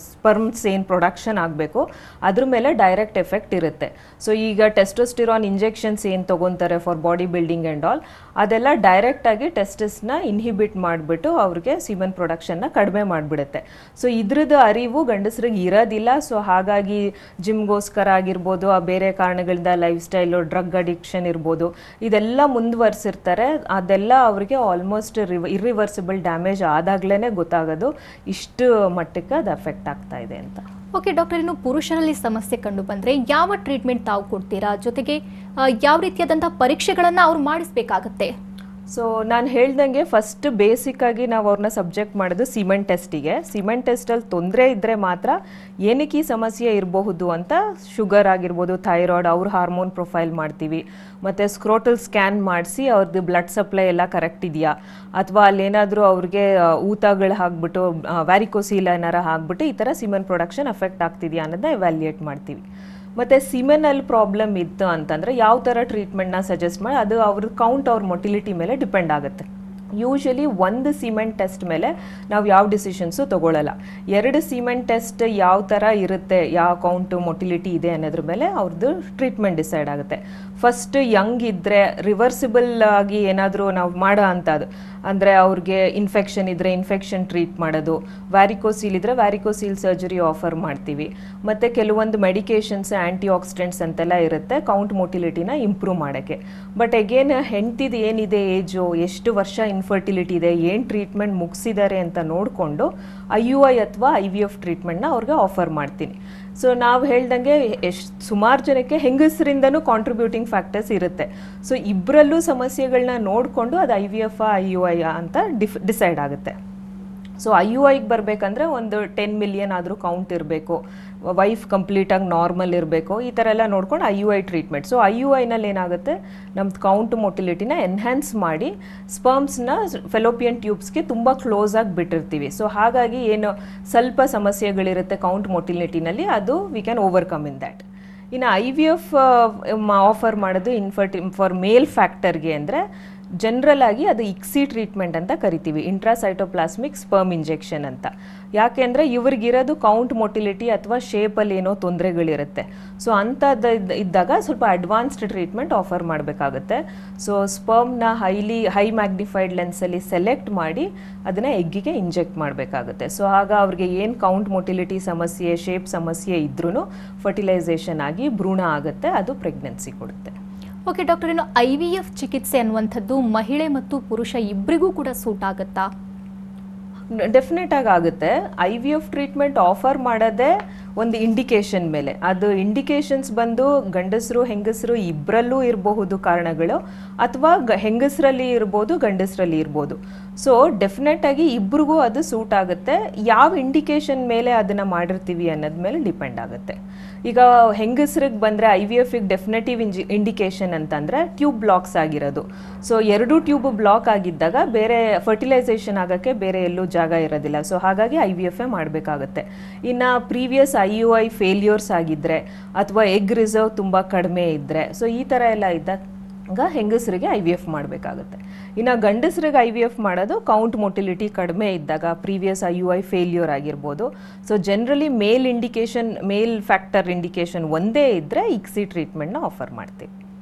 ಸ್ಪರ್ಮ್ಸ್ ಏನು ಪ್ರೊಡಕ್ಷನ್ ಆಗಬೇಕು ಅದ್ರ ಮೇಲೆ ಡೈರೆಕ್ಟ್ ಎಫೆಕ್ಟ್ ಇರುತ್ತೆ. ಸೊ ಈಗ ಟೆಸ್ಟೋಸ್ಟಿರಾನ್ ಇಂಜೆಕ್ಷನ್ಸ್ ಏನು ತೊಗೊತಾರೆ for body building and all, ಅದೆಲ್ಲ ಡೈರೆಕ್ಟಾಗಿ ಟೆಸ್ಟಿಸ್ನ ಇನ್ಹಿಬಿಟ್ ಮಾಡಿಬಿಟ್ಟು ಅವ್ರಿಗೆ ಸಿಮೆನ್ ಪ್ರೊಡಕ್ಷನ್ನ ಕಡಿಮೆ ಮಾಡಿಬಿಡುತ್ತೆ. ಸೊ ಇದ್ರದ್ದು ಅರಿವು ಗಂಡಸರಿಗೆ ಇರೋದಿಲ್ಲ. ಸೊ ಹಾಗಾಗಿ ಜಿಮ್ಗೋಸ್ಕರ ಆಗಿರ್ಬೋದು, ಆ ಬೇರೆ ಕಾರಣಗಳಿಂದ ಲೈಫ್ ಸ್ಟೈಲು, ಡ್ರಗ್ ಅಡಿಕ್ಷನ್ ಇರ್ಬೋದು, ಇದೆಲ್ಲ ಮುಂದುವರಿಸಿರ್ತಾರೆ. ಅದೆಲ್ಲ ಅವರಿಗೆ ಆಲ್ಮೋಸ್ಟ್ ಇರ್ರಿವರ್ಸಿಬಲ್ ಡ್ಯಾಮೇಜ್ ಆದಾಗ್ಲೇ ಗೊತ್ತಾಗೋದು ಇಷ್ಟು ಮಟ್ಟಕ್ಕೆ ಅದು ಅಫೆಕ್ಟ್ ಆಗ್ತಾ ಇದೆ ಅಂತ. ಓಕೆ ಡಾಕ್ಟರ್, ಇನ್ನು ಪುರುಷರಲ್ಲಿ ಸಮಸ್ಯೆ ಕಂಡು ಬಂದರೆ ಯಾವ ಟ್ರೀಟ್ಮೆಂಟ್ ತಾವು ಕೊಡ್ತೀರಾ? ಜೊತೆಗೆ ಯಾವ ರೀತಿಯಾದಂಥ ಪರೀಕ್ಷೆಗಳನ್ನು ಅವ್ರು ಮಾಡಿಸ್ಬೇಕಾಗತ್ತೆ? ಸೊ ನಾನು ಹೇಳ್ದಂಗೆ ಫಸ್ಟ್ ಬೇಸಿಕ್ಕಾಗಿ ನಾವು ಅವ್ರನ್ನ ಸಬ್ಜೆಕ್ಟ್ ಮಾಡೋದು ಸಿಮೆನ್ ಟೆಸ್ಟಿಗೆ. ಸಿಮೆನ್ ಟೆಸ್ಟಲ್ಲಿ ತೊಂದರೆ ಇದ್ದರೆ ಮಾತ್ರ ಏನಕ್ಕೆ ಈ ಸಮಸ್ಯೆ ಇರಬಹುದು ಅಂತ ಶುಗರ್ ಆಗಿರ್ಬೋದು, ಥೈರಾಯ್ಡ್, ಅವ್ರ ಹಾರ್ಮೋನ್ ಪ್ರೊಫೈಲ್ ಮಾಡ್ತೀವಿ. ಮತ್ತು ಸ್ಕ್ರೋಟಲ್ ಸ್ಕ್ಯಾನ್ ಮಾಡಿಸಿ ಅವ್ರದ್ದು ಬ್ಲಡ್ ಸಪ್ಲೈ ಎಲ್ಲ ಕರೆಕ್ಟ್ ಇದೆಯಾ, ಅಥವಾ ಅಲ್ಲೇನಾದರೂ ಅವ್ರಿಗೆ ಊತಗಳು ಹಾಕ್ಬಿಟ್ಟು ವ್ಯಾರಿಕೋಸೀಲ್ ಏನಾರ ಹಾಕ್ಬಿಟ್ಟು ಈ ಥರ ಸಿಮೆನ್ ಪ್ರೊಡಕ್ಷನ್ ಅಫೆಕ್ಟ್ ಆಗ್ತಿದೆಯಾ ಅನ್ನೋದನ್ನ ಎವ್ಯಾಲ್ಯೂಯೇಟ್ ಮಾಡ್ತೀವಿ. ಮತ್ತು ಸಿಮೆನಲ್ಲಿ ಪ್ರಾಬ್ಲಮ್ ಇತ್ತು ಅಂತಂದರೆ ಯಾವ ಥರ ಟ್ರೀಟ್ಮೆಂಟ್ನ ಸಜೆಸ್ಟ್ ಮಾಡಿ ಅದು ಅವ್ರ ಕೌಂಟ್, ಅವ್ರ ಮೊಟಿಲಿಟಿ ಮೇಲೆ ಡಿಪೆಂಡ್ ಆಗುತ್ತೆ. ಯೂಶಲಿ ಒಂದು ಸಿಮೆಂಟ್ ಟೆಸ್ಟ್ ಮೇಲೆ ನಾವು ಯಾವ ಡಿಸಿಷನ್ಸು ತೊಗೊಳ್ಳಲ್ಲ. 2 ಸಿಮೆಂಟ್ ಟೆಸ್ಟ್ ಯಾವ ಥರ ಇರುತ್ತೆ, ಯಾವ ಕೌಂಟು ಮೊಟಿಲಿಟಿ ಇದೆ ಅನ್ನೋದ್ರ ಮೇಲೆ ಅವ್ರದ್ದು ಟ್ರೀಟ್ಮೆಂಟ್ ಡಿಸೈಡ್ ಆಗುತ್ತೆ. ಫಸ್ಟ್ ಯಂಗ್ ಇದ್ದರೆ ರಿವರ್ಸಿಬಲ್ ಆಗಿ ಏನಾದರೂ ನಾವು ಮಾಡೋ ಅಂಥದ್ದು, ಅಂದರೆ ಅವ್ರಿಗೆ ಇನ್ಫೆಕ್ಷನ್ ಇದ್ದರೆ ಇನ್ಫೆಕ್ಷನ್ ಟ್ರೀಟ್ ಮಾಡೋದು, ವ್ಯಾರಿಕೋಸೀಲ್ ಇದ್ದರೆ ವ್ಯಾರಿಕೋಸೀಲ್ ಸರ್ಜರಿ ಆಫರ್ ಮಾಡ್ತೀವಿ. ಮತ್ತು ಕೆಲವೊಂದು ಮೆಡಿಕೇಷನ್ಸ್ ಆ್ಯಂಟಿ ಆಕ್ಸಿಡೆಂಟ್ಸ್ ಅಂತೆಲ್ಲ ಇರುತ್ತೆ ಕೌಂಟ್ ಮೊಟಿಲಿಟಿನ ಇಂಪ್ರೂವ್ ಮಾಡೋಕ್ಕೆ. ಬಟ್ ಅಗೇನ್ ಹೆಂಡ್ತಿದು ಏನಿದೆ ಏಜು, ಎಷ್ಟು ವರ್ಷ ಇನ್ಫರ್ಟಿಲಿಟಿ ಇದೆ, ಏನು ಟ್ರೀಟ್ಮೆಂಟ್ ಮುಗಿಸಿದ್ದಾರೆ ಅಂತ ನೋಡಿಕೊಂಡು IUI ಅಥವಾ IVF ಟ್ರೀಟ್ಮೆಂಟ್ನ ಅವ್ರಿಗೆ ಆಫರ್ ಮಾಡ್ತೀನಿ. ಸೊ ನಾವು ಹೇಳ್ದಂಗೆ ಸುಮಾರು ಜನಕ್ಕೆ ಹೆಂಗಸರಿಂದನೂ ಕಾಂಟ್ರಿಬ್ಯೂಟಿಂಗ್ ಫ್ಯಾಕ್ಟರ್ಸ್ ಇರುತ್ತೆ. ಸೊ ಇಬ್ಬರಲ್ಲೂ ಸಮಸ್ಯೆಗಳನ್ನ ನೋಡಿಕೊಂಡು ಅದು IVF IUI ಅಂತ ಡಿಸೈಡ್ ಆಗುತ್ತೆ. ಸೊ IUIಗೆ ಬರಬೇಕಂದ್ರೆ ಒಂದು 10 ಮಿಲಿಯನ್ ಆದರೂ ಕೌಂಟ್ ಇರಬೇಕು, ವೈಫ್ ಕಂಪ್ಲೀಟಾಗಿ ನಾರ್ಮಲ್ ಇರಬೇಕು, ಈ ಥರ ಎಲ್ಲ ನೋಡ್ಕೊಂಡು IUI ಟ್ರೀಟ್ಮೆಂಟ್. ಸೊ IUIನಲ್ಲಿ ಏನಾಗುತ್ತೆ, ನಮ್ದು ಕೌಂಟ್ ಮೊಟಿಲಿಟಿನ ಎನ್ಹ್ಯಾನ್ಸ್ ಮಾಡಿ ಸ್ಪರ್ಮ್ಸ್ನ ಫೆಲೋಪಿಯನ್ ಟ್ಯೂಬ್ಸ್ಗೆ ತುಂಬ ಕ್ಲೋಸ್ ಆಗಿ ಬಿಟ್ಟಿರ್ತೀವಿ. ಸೊ ಹಾಗಾಗಿ ಏನು ಸ್ವಲ್ಪ ಸಮಸ್ಯೆಗಳಿರುತ್ತೆ ಕೌಂಟ್ ಮೊಟಿಲಿಟಿನಲ್ಲಿ, ಅದು we can overcome in that. ಇನ್ನು IVF ಆಫರ್ ಮಾಡೋದು ಫಾರ್ ಮೇಲ್ ಫ್ಯಾಕ್ಟರ್ಗೆ ಅಂದರೆ ಜನರಲ್ ಆಗಿ ಅದು ICSI ಟ್ರೀಟ್ಮೆಂಟ್ ಅಂತ ಕರಿತೀವಿ, ಇಂಟ್ರಾಸೈಟೋಪ್ಲಾಸ್ಮಿಕ್ ಸ್ಪರ್ಮ್ ಇಂಜೆಕ್ಷನ್ ಅಂತ. ಯಾಕೆಂದರೆ ಇವ್ರಿಗಿರೋದು ಕೌಂಟ್ ಮೊಟಿಲಿಟಿ ಅಥವಾ ಶೇಪಲ್ಲಿ ಏನೋ ತೊಂದರೆಗಳಿರುತ್ತೆ. ಸೊ ಅಂಥದ್ದು ಇದ್ದಾಗ ಸ್ವಲ್ಪ ಅಡ್ವಾನ್ಸ್ಡ್ ಟ್ರೀಟ್ಮೆಂಟ್ ಆಫರ್ ಮಾಡಬೇಕಾಗುತ್ತೆ. ಸೊ ಸ್ಪರ್ಮ್ನ ಹೈ ಮ್ಯಾಗ್ನಿಫೈಡ್ ಲೆನ್ಸಲ್ಲಿ ಸೆಲೆಕ್ಟ್ ಮಾಡಿ ಅದನ್ನು ಎಗ್ಗಿಗೆ ಇಂಜೆಕ್ಟ್ ಮಾಡಬೇಕಾಗುತ್ತೆ. ಸೊ ಆಗ ಅವ್ರಿಗೆ ಏನು ಕೌಂಟ್ ಮೊಟಿಲಿಟಿ ಸಮಸ್ಯೆ, ಶೇಪ್ ಸಮಸ್ಯೆ ಇದ್ರೂ ಫರ್ಟಿಲೈಸೇಷನ್ ಆಗಿ ಭ್ರೂಣ ಆಗುತ್ತೆ, ಅದು ಪ್ರೆಗ್ನೆನ್ಸಿ ಕೊಡುತ್ತೆ. ಓಕೆ ಡಾಕ್ಟರ್, ಇನ್ನು IVF ಚಿಕಿತ್ಸೆ ಅನ್ನುವಂಥದ್ದು ಮಹಿಳೆ ಮತ್ತು ಪುರುಷ ಇಬ್ಬರಿಗೂ ಕೂಡ ಸೂಟ್ ಆಗುತ್ತಾ? ಡೆಫಿನೆಟ್ ಆಗಿ ಆಗುತ್ತೆ. IVF ಟ್ರೀಟ್ಮೆಂಟ್ ಆಫರ್ ಮಾಡೋದೇ ಒಂದು ಇಂಡಿಕೇಶನ್ ಮೇಲೆ. ಅದು ಇಂಡಿಕೇಶನ್ಸ್ ಬಂದು ಗಂಡಸರು ಹೆಂಗಸರು ಇಬ್ಬರಲ್ಲೂ ಇರಬಹುದು ಕಾರಣಗಳು, ಅಥವಾ ಹೆಂಗಸರಲ್ಲಿ ಇರ್ಬೋದು ಗಂಡಸರಲ್ಲಿ ಇರ್ಬೋದು. ಸೊ ಡೆಫಿನೆಟ್ ಆಗಿ ಇಬ್ರಿಗೂ ಅದು ಸೂಟ್ ಆಗುತ್ತೆ. ಯಾವ ಇಂಡಿಕೇಶನ್ ಮೇಲೆ ಅದನ್ನು ಮಾಡಿರ್ತೀವಿ ಅನ್ನೋದ ಮೇಲೆ ಡಿಪೆಂಡ್ ಆಗುತ್ತೆ. ಈಗ ಹೆಂಗಸ್ರಿಗೆ ಬಂದರೆ IVFಗೆ ಡೆಫಿನೆಟಿವ್ ಇಂಡಿಕೇಶನ್ ಅಂತಂದರೆ ಟ್ಯೂಬ್ ಬ್ಲಾಕ್ಸ್ ಆಗಿರೋದು. ಸೊ 2 ಟ್ಯೂಬ್ ಬ್ಲಾಕ್ ಆಗಿದ್ದಾಗ ಬೇರೆ ಫರ್ಟಿಲೈಸೇಷನ್ ಆಗೋಕ್ಕೆ ಬೇರೆ ಎಲ್ಲೂ ಜಾಗ ಇರೋದಿಲ್ಲ. ಸೊ ಹಾಗಾಗಿ IVF ಮಾಡಬೇಕಾಗುತ್ತೆ. ಇನ್ನು ಪ್ರೀವಿಯಸ್ IUI ಫೇಲ್ಯೂರ್ಸ್ ಆಗಿದ್ದರೆ ಅಥವಾ ಎಗ್ ರಿಸರ್ವ್ ತುಂಬ ಕಡಿಮೆ ಇದ್ದರೆ, ಸೊ ಈ ಥರ ಎಲ್ಲ ಇದ್ದಾಗ ಹೆಂಗಸರಿಗೆ IVF ಮಾಡಬೇಕಾಗುತ್ತೆ. ಇನ್ನು ಗಂಡಸರಿಗೆ IVF ಮಾಡೋದು ಕೌಂಟ್ ಮೊಟಿಲಿಟಿ ಕಡಿಮೆ ಇದ್ದಾಗ, ಪ್ರೀವಿಯಸ್ IUI ಫೇಲ್ಯೂರ್ ಆಗಿರ್ಬೋದು. So generally male factor indication ಒಂದೇ ಇದ್ದರೆ ICSI ಟ್ರೀಟ್ಮೆಂಟ್ನ ಆಫರ್ ಮಾಡ್ತೀವಿ.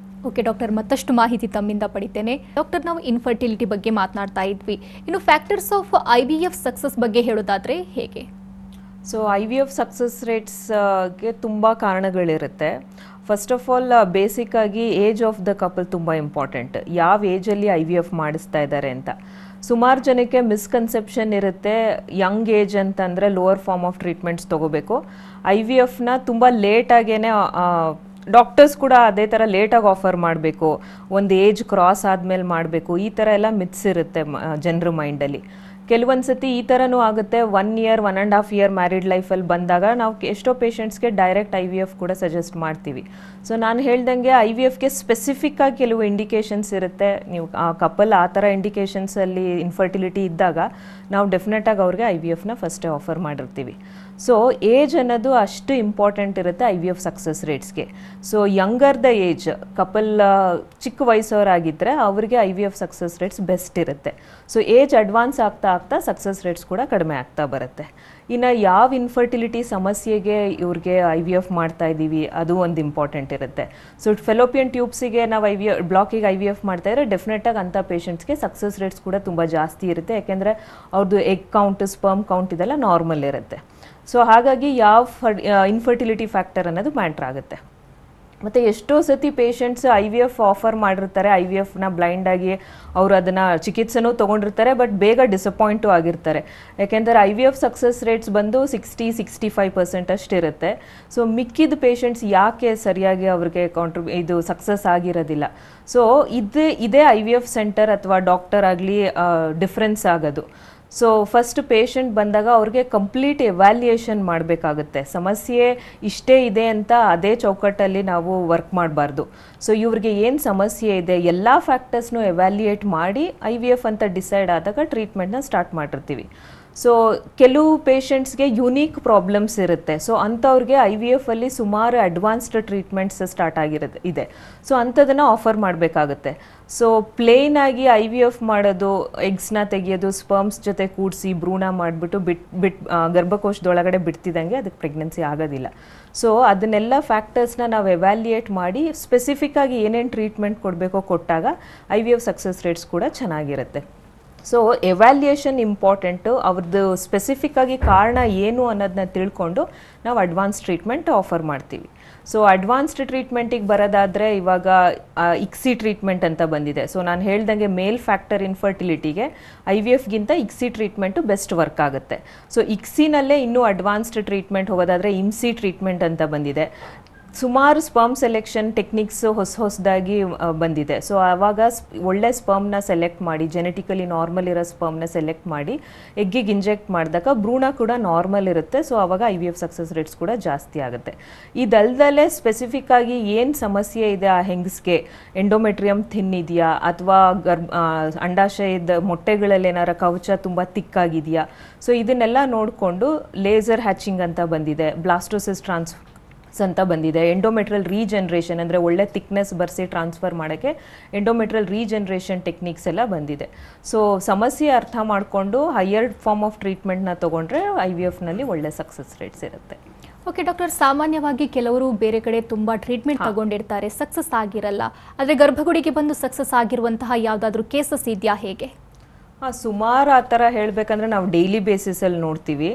ಓಕೆ ಡಾಕ್ಟರ್, ಮತ್ತಷ್ಟು ಮಾಹಿತಿ ತಮ್ಮಿಂದ ಪಡಿತೇನೆ. ಡಾಕ್ಟರ್, ನಾವು ಇನ್ಫರ್ಟಿಲಿಟಿ ಬಗ್ಗೆ ಮಾತನಾಡ್ತಾ ಇದ್ವಿ, ಇನ್ನು ಫ್ಯಾಕ್ಟರ್ಸ್ ಆಫ್ IVF ಸಕ್ಸಸ್ ಬಗ್ಗೆ ಹೇಳೋದಾದರೆ ಹೇಗೆ? ಸೊ IVF ಸಕ್ಸಸ್ ರೇಟ್ಸ್ಗೆ ತುಂಬ ಕಾರಣಗಳಿರುತ್ತೆ. ಫಸ್ಟ್ ಆಫ್ ಆಲ್ ಬೇಸಿಕ್ ಆಗಿ ಏಜ್ ಆಫ್ ದ ಕಪಲ್ ತುಂಬ ಇಂಪಾರ್ಟೆಂಟ್. ಯಾವ ಏಜಲ್ಲಿ IVF ಮಾಡಿಸ್ತಾ ಇದ್ದಾರೆ ಅಂತ. ಸುಮಾರು ಜನಕ್ಕೆ ಮಿಸ್ಕನ್ಸೆಪ್ಷನ್ ಇರುತ್ತೆ, ಯಂಗ್ ಏಜ್ ಅಂತಂದರೆ ಲೋವರ್ ಫಾರ್ಮ್ ಆಫ್ ಟ್ರೀಟ್ಮೆಂಟ್ಸ್ ತೊಗೋಬೇಕು. IVFನ ತುಂಬ ಲೇಟಾಗೇ ಡಾಕ್ಟರ್ಸ್ ಕೂಡ ಅದೇ ಥರ ಲೇಟಾಗಿ ಆಫರ್ ಮಾಡಬೇಕು, ಒಂದು ಏಜ್ ಕ್ರಾಸ್ ಆದಮೇಲೆ ಮಾಡಬೇಕು, ಈ ಥರ ಎಲ್ಲ ಮಿತ್ಸ್ ಇರುತ್ತೆ ಜನರ ಮೈಂಡಲ್ಲಿ. ಕೆಲವೊಂದು ಸತಿ ಈ ಥರನೂ ಆಗುತ್ತೆ, 1 ಇಯರ್ 1.5 ಇಯರ್ ಮ್ಯಾರಿಡ್ ಲೈಫಲ್ಲಿ ಬಂದಾಗ ನಾವು ಎಷ್ಟೋ ಪೇಷಂಟ್ಸ್ಗೆ ಡೈರೆಕ್ಟ್ IVF ಕೂಡ ಸಜೆಸ್ಟ್ ಮಾಡ್ತೀವಿ. ಸೊ ನಾನು ಹೇಳ್ದಂಗೆ IVFಗೆ ಸ್ಪೆಸಿಫಿಕ್ಕಾಗಿ ಕೆಲವು ಇಂಡಿಕೇಷನ್ಸ್ ಇರುತ್ತೆ. ನೀವು ಆ ಕಪಲ್ ಆ ಥರ ಇಂಡಿಕೇಷನ್ಸಲ್ಲಿ ಇನ್ಫರ್ಟಿಲಿಟಿ ಇದ್ದಾಗ ನಾವು ಡೆಫಿನೆಟಾಗಿ ಅವ್ರಿಗೆ IVFನ ಫಸ್ಟೇ ಆಫರ್ ಮಾಡಿರ್ತೀವಿ. ಸೊ ಏಜ್ ಅನ್ನೋದು ಅಷ್ಟು ಇಂಪಾರ್ಟೆಂಟ್ ಇರುತ್ತೆ IVF ಸಕ್ಸಸ್ ರೇಟ್ಸ್ಗೆ. So younger the age couple ಚಿಕ್ಕ ವಯಸ್ಸವರಾಗಿದ್ದರೆ ಅವರಿಗೆ IVF ಸಕ್ಸಸ್ ರೇಟ್ಸ್ ಬೆಸ್ಟ್ ಇರುತ್ತೆ. ಸೊ ಏಜ್ ಅಡ್ವಾನ್ಸ್ ಆಗ್ತಾ ಆಗ್ತಾ ಸಕ್ಸಸ್ ರೇಟ್ಸ್ ಕೂಡ ಕಡಿಮೆ ಆಗ್ತಾ ಬರುತ್ತೆ. ಇನ್ನು ಯಾವ ಇನ್ಫರ್ಟಿಲಿಟಿ ಸಮಸ್ಯೆಗೆ ಇವ್ರಿಗೆ IVF ಮಾಡ್ತಾ ಇದ್ದೀವಿ ಅದು ಒಂದು ಇಂಪಾರ್ಟೆಂಟ್ ಇರುತ್ತೆ. ಸೊ ಫೆಲೋಪಿಯನ್ ಟ್ಯೂಬ್ಸಿಗೆ ನಾವು ಬ್ಲಾಕಿಗೆ IVF ಮಾಡ್ತಾ ಇದ್ರೆ ಡೆಫಿನೆಟಾಗಿ ಅಂಥ ಪೇಷಂಟ್ಸ್ಗೆ ಸಕ್ಸಸ್ ರೇಟ್ಸ್ ಕೂಡ ತುಂಬ ಜಾಸ್ತಿ ಇರುತ್ತೆ. ಯಾಕೆಂದರೆ ಅವ್ರದ್ದು ಎಗ್ ಕೌಂಟ್, ಸ್ಪರ್ಮ್ ಕೌಂಟ್ ಇದೆಲ್ಲ ನಾರ್ಮಲ್ ಇರುತ್ತೆ. ಸೊ ಹಾಗಾಗಿ ಯಾವ ಇನ್ಫರ್ಟಿಲಿಟಿ ಫ್ಯಾಕ್ಟರ್ ಅನ್ನೋದು ಮ್ಯಾಟ್ರ್ ಆಗುತ್ತೆ. ಮತ್ತು ಎಷ್ಟೋ ಸತಿ ಪೇಷಂಟ್ಸ್ IVF ಆಫರ್ ಮಾಡಿರ್ತಾರೆ, IVFನ ಬ್ಲೈಂಡಾಗಿ ಅವರು ಅದನ್ನು ಚಿಕಿತ್ಸೆನೂ ತೊಗೊಂಡಿರ್ತಾರೆ, ಬಟ್ ಬೇಗ ಡಿಸಪಾಯಿಂಟು ಆಗಿರ್ತಾರೆ. ಯಾಕೆಂದರೆ IVF ಸಕ್ಸಸ್ ರೇಟ್ಸ್ ಬಂದು 60-65% ಅಷ್ಟಿರುತ್ತೆ. ಸೊ ಮಿಕ್ಕಿದ ಪೇಷಂಟ್ಸ್ ಯಾಕೆ ಸರಿಯಾಗಿ ಅವ್ರಿಗೆ ಇದು ಸಕ್ಸಸ್ ಆಗಿರೋದಿಲ್ಲ. ಸೊ ಇದೇ IVF ಸೆಂಟರ್ ಅಥವಾ ಡಾಕ್ಟರ್ ಆಗಲಿ ಡಿಫ್ರೆನ್ಸ್ ಆಗೋದು. ಸೊ ಫಸ್ಟ್ ಪೇಷಂಟ್ ಬಂದಾಗ ಅವ್ರಿಗೆ ಕಂಪ್ಲೀಟ್ ಎವ್ಯಾಲ್ಯೂಯೇಷನ್ ಮಾಡಬೇಕಾಗುತ್ತೆ. ಸಮಸ್ಯೆ ಇಷ್ಟೇ ಇದೆ ಅಂತ ಅದೇ ಚೌಕಟ್ಟಲ್ಲಿ ನಾವು ವರ್ಕ್ ಮಾಡಬಾರ್ದು. ಸೊ ಇವ್ರಿಗೆ ಏನು ಸಮಸ್ಯೆ ಇದೆ ಎಲ್ಲ ಫ್ಯಾಕ್ಟರ್ಸ್ನು ಎವ್ಯಾಲ್ಯೂಯೇಟ್ ಮಾಡಿ IVF ಅಂತ ಡಿಸೈಡ್ ಆದಾಗ ಟ್ರೀಟ್ಮೆಂಟ್ನ ಸ್ಟಾರ್ಟ್ ಮಾಡಿರ್ತೀವಿ. ಸೊ ಕೆಲವು ಪೇಷಂಟ್ಸ್ಗೆ ಯುನೀಕ್ ಪ್ರಾಬ್ಲಮ್ಸ್ ಇರುತ್ತೆ. ಸೊ ಅಂಥವ್ರಿಗೆ IVFಲ್ಲಿ ಸುಮಾರು ಅಡ್ವಾನ್ಸ್ಡ್ ಟ್ರೀಟ್ಮೆಂಟ್ಸ್ ಸ್ಟಾರ್ಟ್ ಇದೆ. ಸೊ ಅಂಥದನ್ನು ಆಫರ್ ಮಾಡಬೇಕಾಗುತ್ತೆ. ಸೊ ಪ್ಲೇನಾಗಿ IVF ಮಾಡೋದು, ಎಗ್ಸ್ನ ತೆಗೆಯೋದು, ಸ್ಪರ್ಮ್ಸ್ ಜೊತೆ ಕೂಡಿಸಿ ಭ್ರೂಣ ಮಾಡಿಬಿಟ್ಟು ಗರ್ಭಕೋಶದೊಳಗಡೆ ಬಿಡ್ತಿದ್ದಂಗೆ ಅದಕ್ಕೆ ಪ್ರೆಗ್ನೆನ್ಸಿ ಆಗೋದಿಲ್ಲ. ಸೊ ಅದನ್ನೆಲ್ಲ ಫ್ಯಾಕ್ಟರ್ಸ್ನ ನಾವು ಎವ್ಯಾಲ್ಯೂಯೇಟ್ ಮಾಡಿ ಸ್ಪೆಸಿಫಿಕ್ಕಾಗಿ ಏನೇನು ಟ್ರೀಟ್ಮೆಂಟ್ ಕೊಡಬೇಕೋ ಕೊಟ್ಟಾಗ IVF ಸಕ್ಸಸ್ ರೇಟ್ಸ್ ಕೂಡ ಚೆನ್ನಾಗಿರುತ್ತೆ. ಸೊ ಎವ್ಯಾಲ್ಯೂಯೇಷನ್ ಇಂಪಾರ್ಟೆಂಟು, ಅವ್ರದ್ದು ಸ್ಪೆಸಿಫಿಕ್ ಆಗಿ ಕಾರಣ ಏನು ಅನ್ನೋದನ್ನ ತಿಳ್ಕೊಂಡು ನಾವು ಅಡ್ವಾನ್ಸ್ ಟ್ರೀಟ್ಮೆಂಟ್ ಆಫರ್ ಮಾಡ್ತೀವಿ. ಸೊ ಅಡ್ವಾನ್ಸ್ಡ್ ಟ್ರೀಟ್ಮೆಂಟಿಗೆ ಬರೋದಾದರೆ ಇವಾಗ ಇಕ್ಸಿ ಟ್ರೀಟ್ಮೆಂಟ್ ಅಂತ ಬಂದಿದೆ. ಸೊ ನಾನು ಹೇಳ್ದಂಗೆ ಮೇಲ್ ಫ್ಯಾಕ್ಟರ್ ಇನ್ಫರ್ಟಿಲಿಟಿಗೆ IVFಗಿಂತ ಇಕ್ಸಿ ಟ್ರೀಟ್ಮೆಂಟು ಬೆಸ್ಟ್ ವರ್ಕ್ ಆಗುತ್ತೆ. ಸೊ ಇಕ್ಸಿನಲ್ಲೇ ಇನ್ನೂ ಅಡ್ವಾನ್ಸ್ಡ್ ಟ್ರೀಟ್ಮೆಂಟ್ ಹೋಗೋದಾದರೆ ಇಮ್ಸಿ ಟ್ರೀಟ್ಮೆಂಟ್ ಅಂತ ಬಂದಿದೆ. ಸುಮಾರು ಸ್ಪರ್ಮ್ ಸೆಲೆಕ್ಷನ್ ಟೆಕ್ನಿಕ್ಸ್ ಹೊಸದಾಗಿ ಬಂದಿದೆ. ಸೊ ಆವಾಗ ಒಳ್ಳೆ ಸ್ಪರ್ಮ್ನ ಸೆಲೆಕ್ಟ್ ಮಾಡಿ, ಜೆನೆಟಿಕಲಿ ನಾರ್ಮಲ್ ಇರೋ ಸ್ಪರ್ಮ್ನ ಸೆಲೆಕ್ಟ್ ಮಾಡಿ ಎಗ್ಗಿಗೆ ಇಂಜೆಕ್ಟ್ ಮಾಡಿದಾಗ ಭ್ರೂಣ ಕೂಡ ನಾರ್ಮಲ್ ಇರುತ್ತೆ. ಸೊ ಆವಾಗ IVF ಸಕ್ಸಸ್ ರೇಟ್ಸ್ ಕೂಡ ಜಾಸ್ತಿ ಆಗುತ್ತೆ. ಇದಲ್ದಲ್ಲೇ ಸ್ಪೆಸಿಫಿಕ್ ಆಗಿ ಏನು ಸಮಸ್ಯೆ ಇದೆ ಆ ಹೆಂಗಸ್ಗೆ, ಎಂಡೋಮೆಟ್ರಿಯಮ್ ಥಿನ್ ಇದೆಯಾ ಅಥವಾ ಅಂಡಾಶಯದ ಮೊಟ್ಟೆಗಳಲ್ಲಿ ಏನಾರ ಕವಚ ತುಂಬ ತಿಕ್ಕಾಗಿದೆಯಾ, ಸೊ ಇದನ್ನೆಲ್ಲ ನೋಡಿಕೊಂಡು ಲೇಸರ್ ಹ್ಯಾಚಿಂಗ್ ಅಂತ ಬಂದಿದೆ, ಬ್ಲಾಸ್ಟೋಸಿಸ್ ಅಂತ ಬಂದಿದೆ, ಎಂಡೋಮೆಟ್ರಿಯಲ್ ರೀಜನ್ರೇಷನ್ ಅಂದರೆ ಒಳ್ಳೆ ಥಿಕ್ನೆಸ್ ಬರ್ಸಿ ಟ್ರಾನ್ಸ್ಫರ್ ಮಾಡೋಕ್ಕೆ ಎಂಡೋಮೆಟ್ರಿಯಲ್ ರೀಜನ್ರೇಷನ್ ಟೆಕ್ನಿಕ್ಸ್ ಎಲ್ಲ ಬಂದಿದೆ. ಸೊ ಸಮಸ್ಯೆ ಅರ್ಥ ಮಾಡಿಕೊಂಡು ಹೈಯರ್ ಫಾರ್ಮ್ ಆಫ್ ಟ್ರೀಟ್ಮೆಂಟ್ನ ತೊಗೊಂಡ್ರೆ IVFನಲ್ಲಿ ಒಳ್ಳೆ ಸಕ್ಸಸ್ ರೇಟ್ಸ್ ಇರುತ್ತೆ. ಓಕೆ ಡಾಕ್ಟರ್, ಸಾಮಾನ್ಯವಾಗಿ ಕೆಲವರು ಬೇರೆ ಕಡೆ ತುಂಬ ಟ್ರೀಟ್ಮೆಂಟ್ ತಗೊಂಡಿರ್ತಾರೆ, ಸಕ್ಸಸ್ ಆಗಿರಲ್ಲ. ಆದರೆ ಗರ್ಭಗುಡಿಗೆ ಬಂದು ಸಕ್ಸಸ್ ಆಗಿರುವಂತಹ ಯಾವುದಾದ್ರೂ ಕೇಸಸ್ ಇದೆಯಾ, ಹೇಗೆ? ಸುಮಾರು ಆ ಥರ ಹೇಳಬೇಕಂದ್ರೆ ನಾವು ಡೈಲಿ ಬೇಸಿಸಲ್ಲಿ ನೋಡ್ತೀವಿ.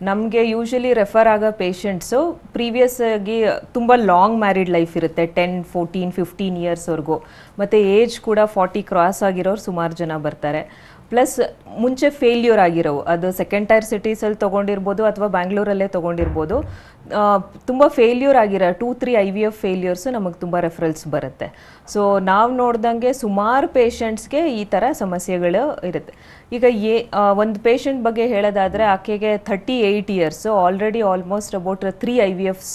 ನಮಗೆ ಯೂಶಲಿ ರೆಫರ್ ಆಗೋ ಪೇಷಂಟ್ಸು ಪ್ರೀವಿಯಸ್ ಆಗಿ ತುಂಬ ಲಾಂಗ್ ಮ್ಯಾರಿಡ್ ಲೈಫ್ ಇರುತ್ತೆ, 10, 14, 15 ಇಯರ್ಸ್ವರೆಗೂ. ಮತ್ತು ಏಜ್ ಕೂಡ 40 ಕ್ರಾಸ್ ಆಗಿರೋರು ಸುಮಾರು ಜನ ಬರ್ತಾರೆ. ಪ್ಲಸ್ ಮುಂಚೆ ಫೇಲ್ಯೂರ್ ಆಗಿರೋವು, ಅದು ಸೆಕೆಂಡ್ ಟೈರ್ ಸಿಟೀಸಲ್ಲಿ ತೊಗೊಂಡಿರ್ಬೋದು ಅಥವಾ ಬ್ಯಾಂಗ್ಳೂರಲ್ಲೇ ತೊಗೊಂಡಿರ್ಬೋದು. ತುಂಬ ಫೇಲ್ಯೂರ್ ಆಗಿರೋ 2-3 IVF ಫೇಲ್ಯೂರ್ಸು ನಮಗೆ ತುಂಬ ರೆಫರಲ್ಸ್ ಬರುತ್ತೆ. ಸೊ ನಾವು ನೋಡ್ದಂಗೆ ಸುಮಾರು ಪೇಷಂಟ್ಸ್ಗೆ ಈ ಥರ ಸಮಸ್ಯೆಗಳು ಇರುತ್ತೆ. ಈಗ ಒಂದು ಪೇಷಂಟ್ ಬಗ್ಗೆ ಹೇಳೋದಾದರೆ ಆಕೆಗೆ 38 years, already almost about 3 IVFs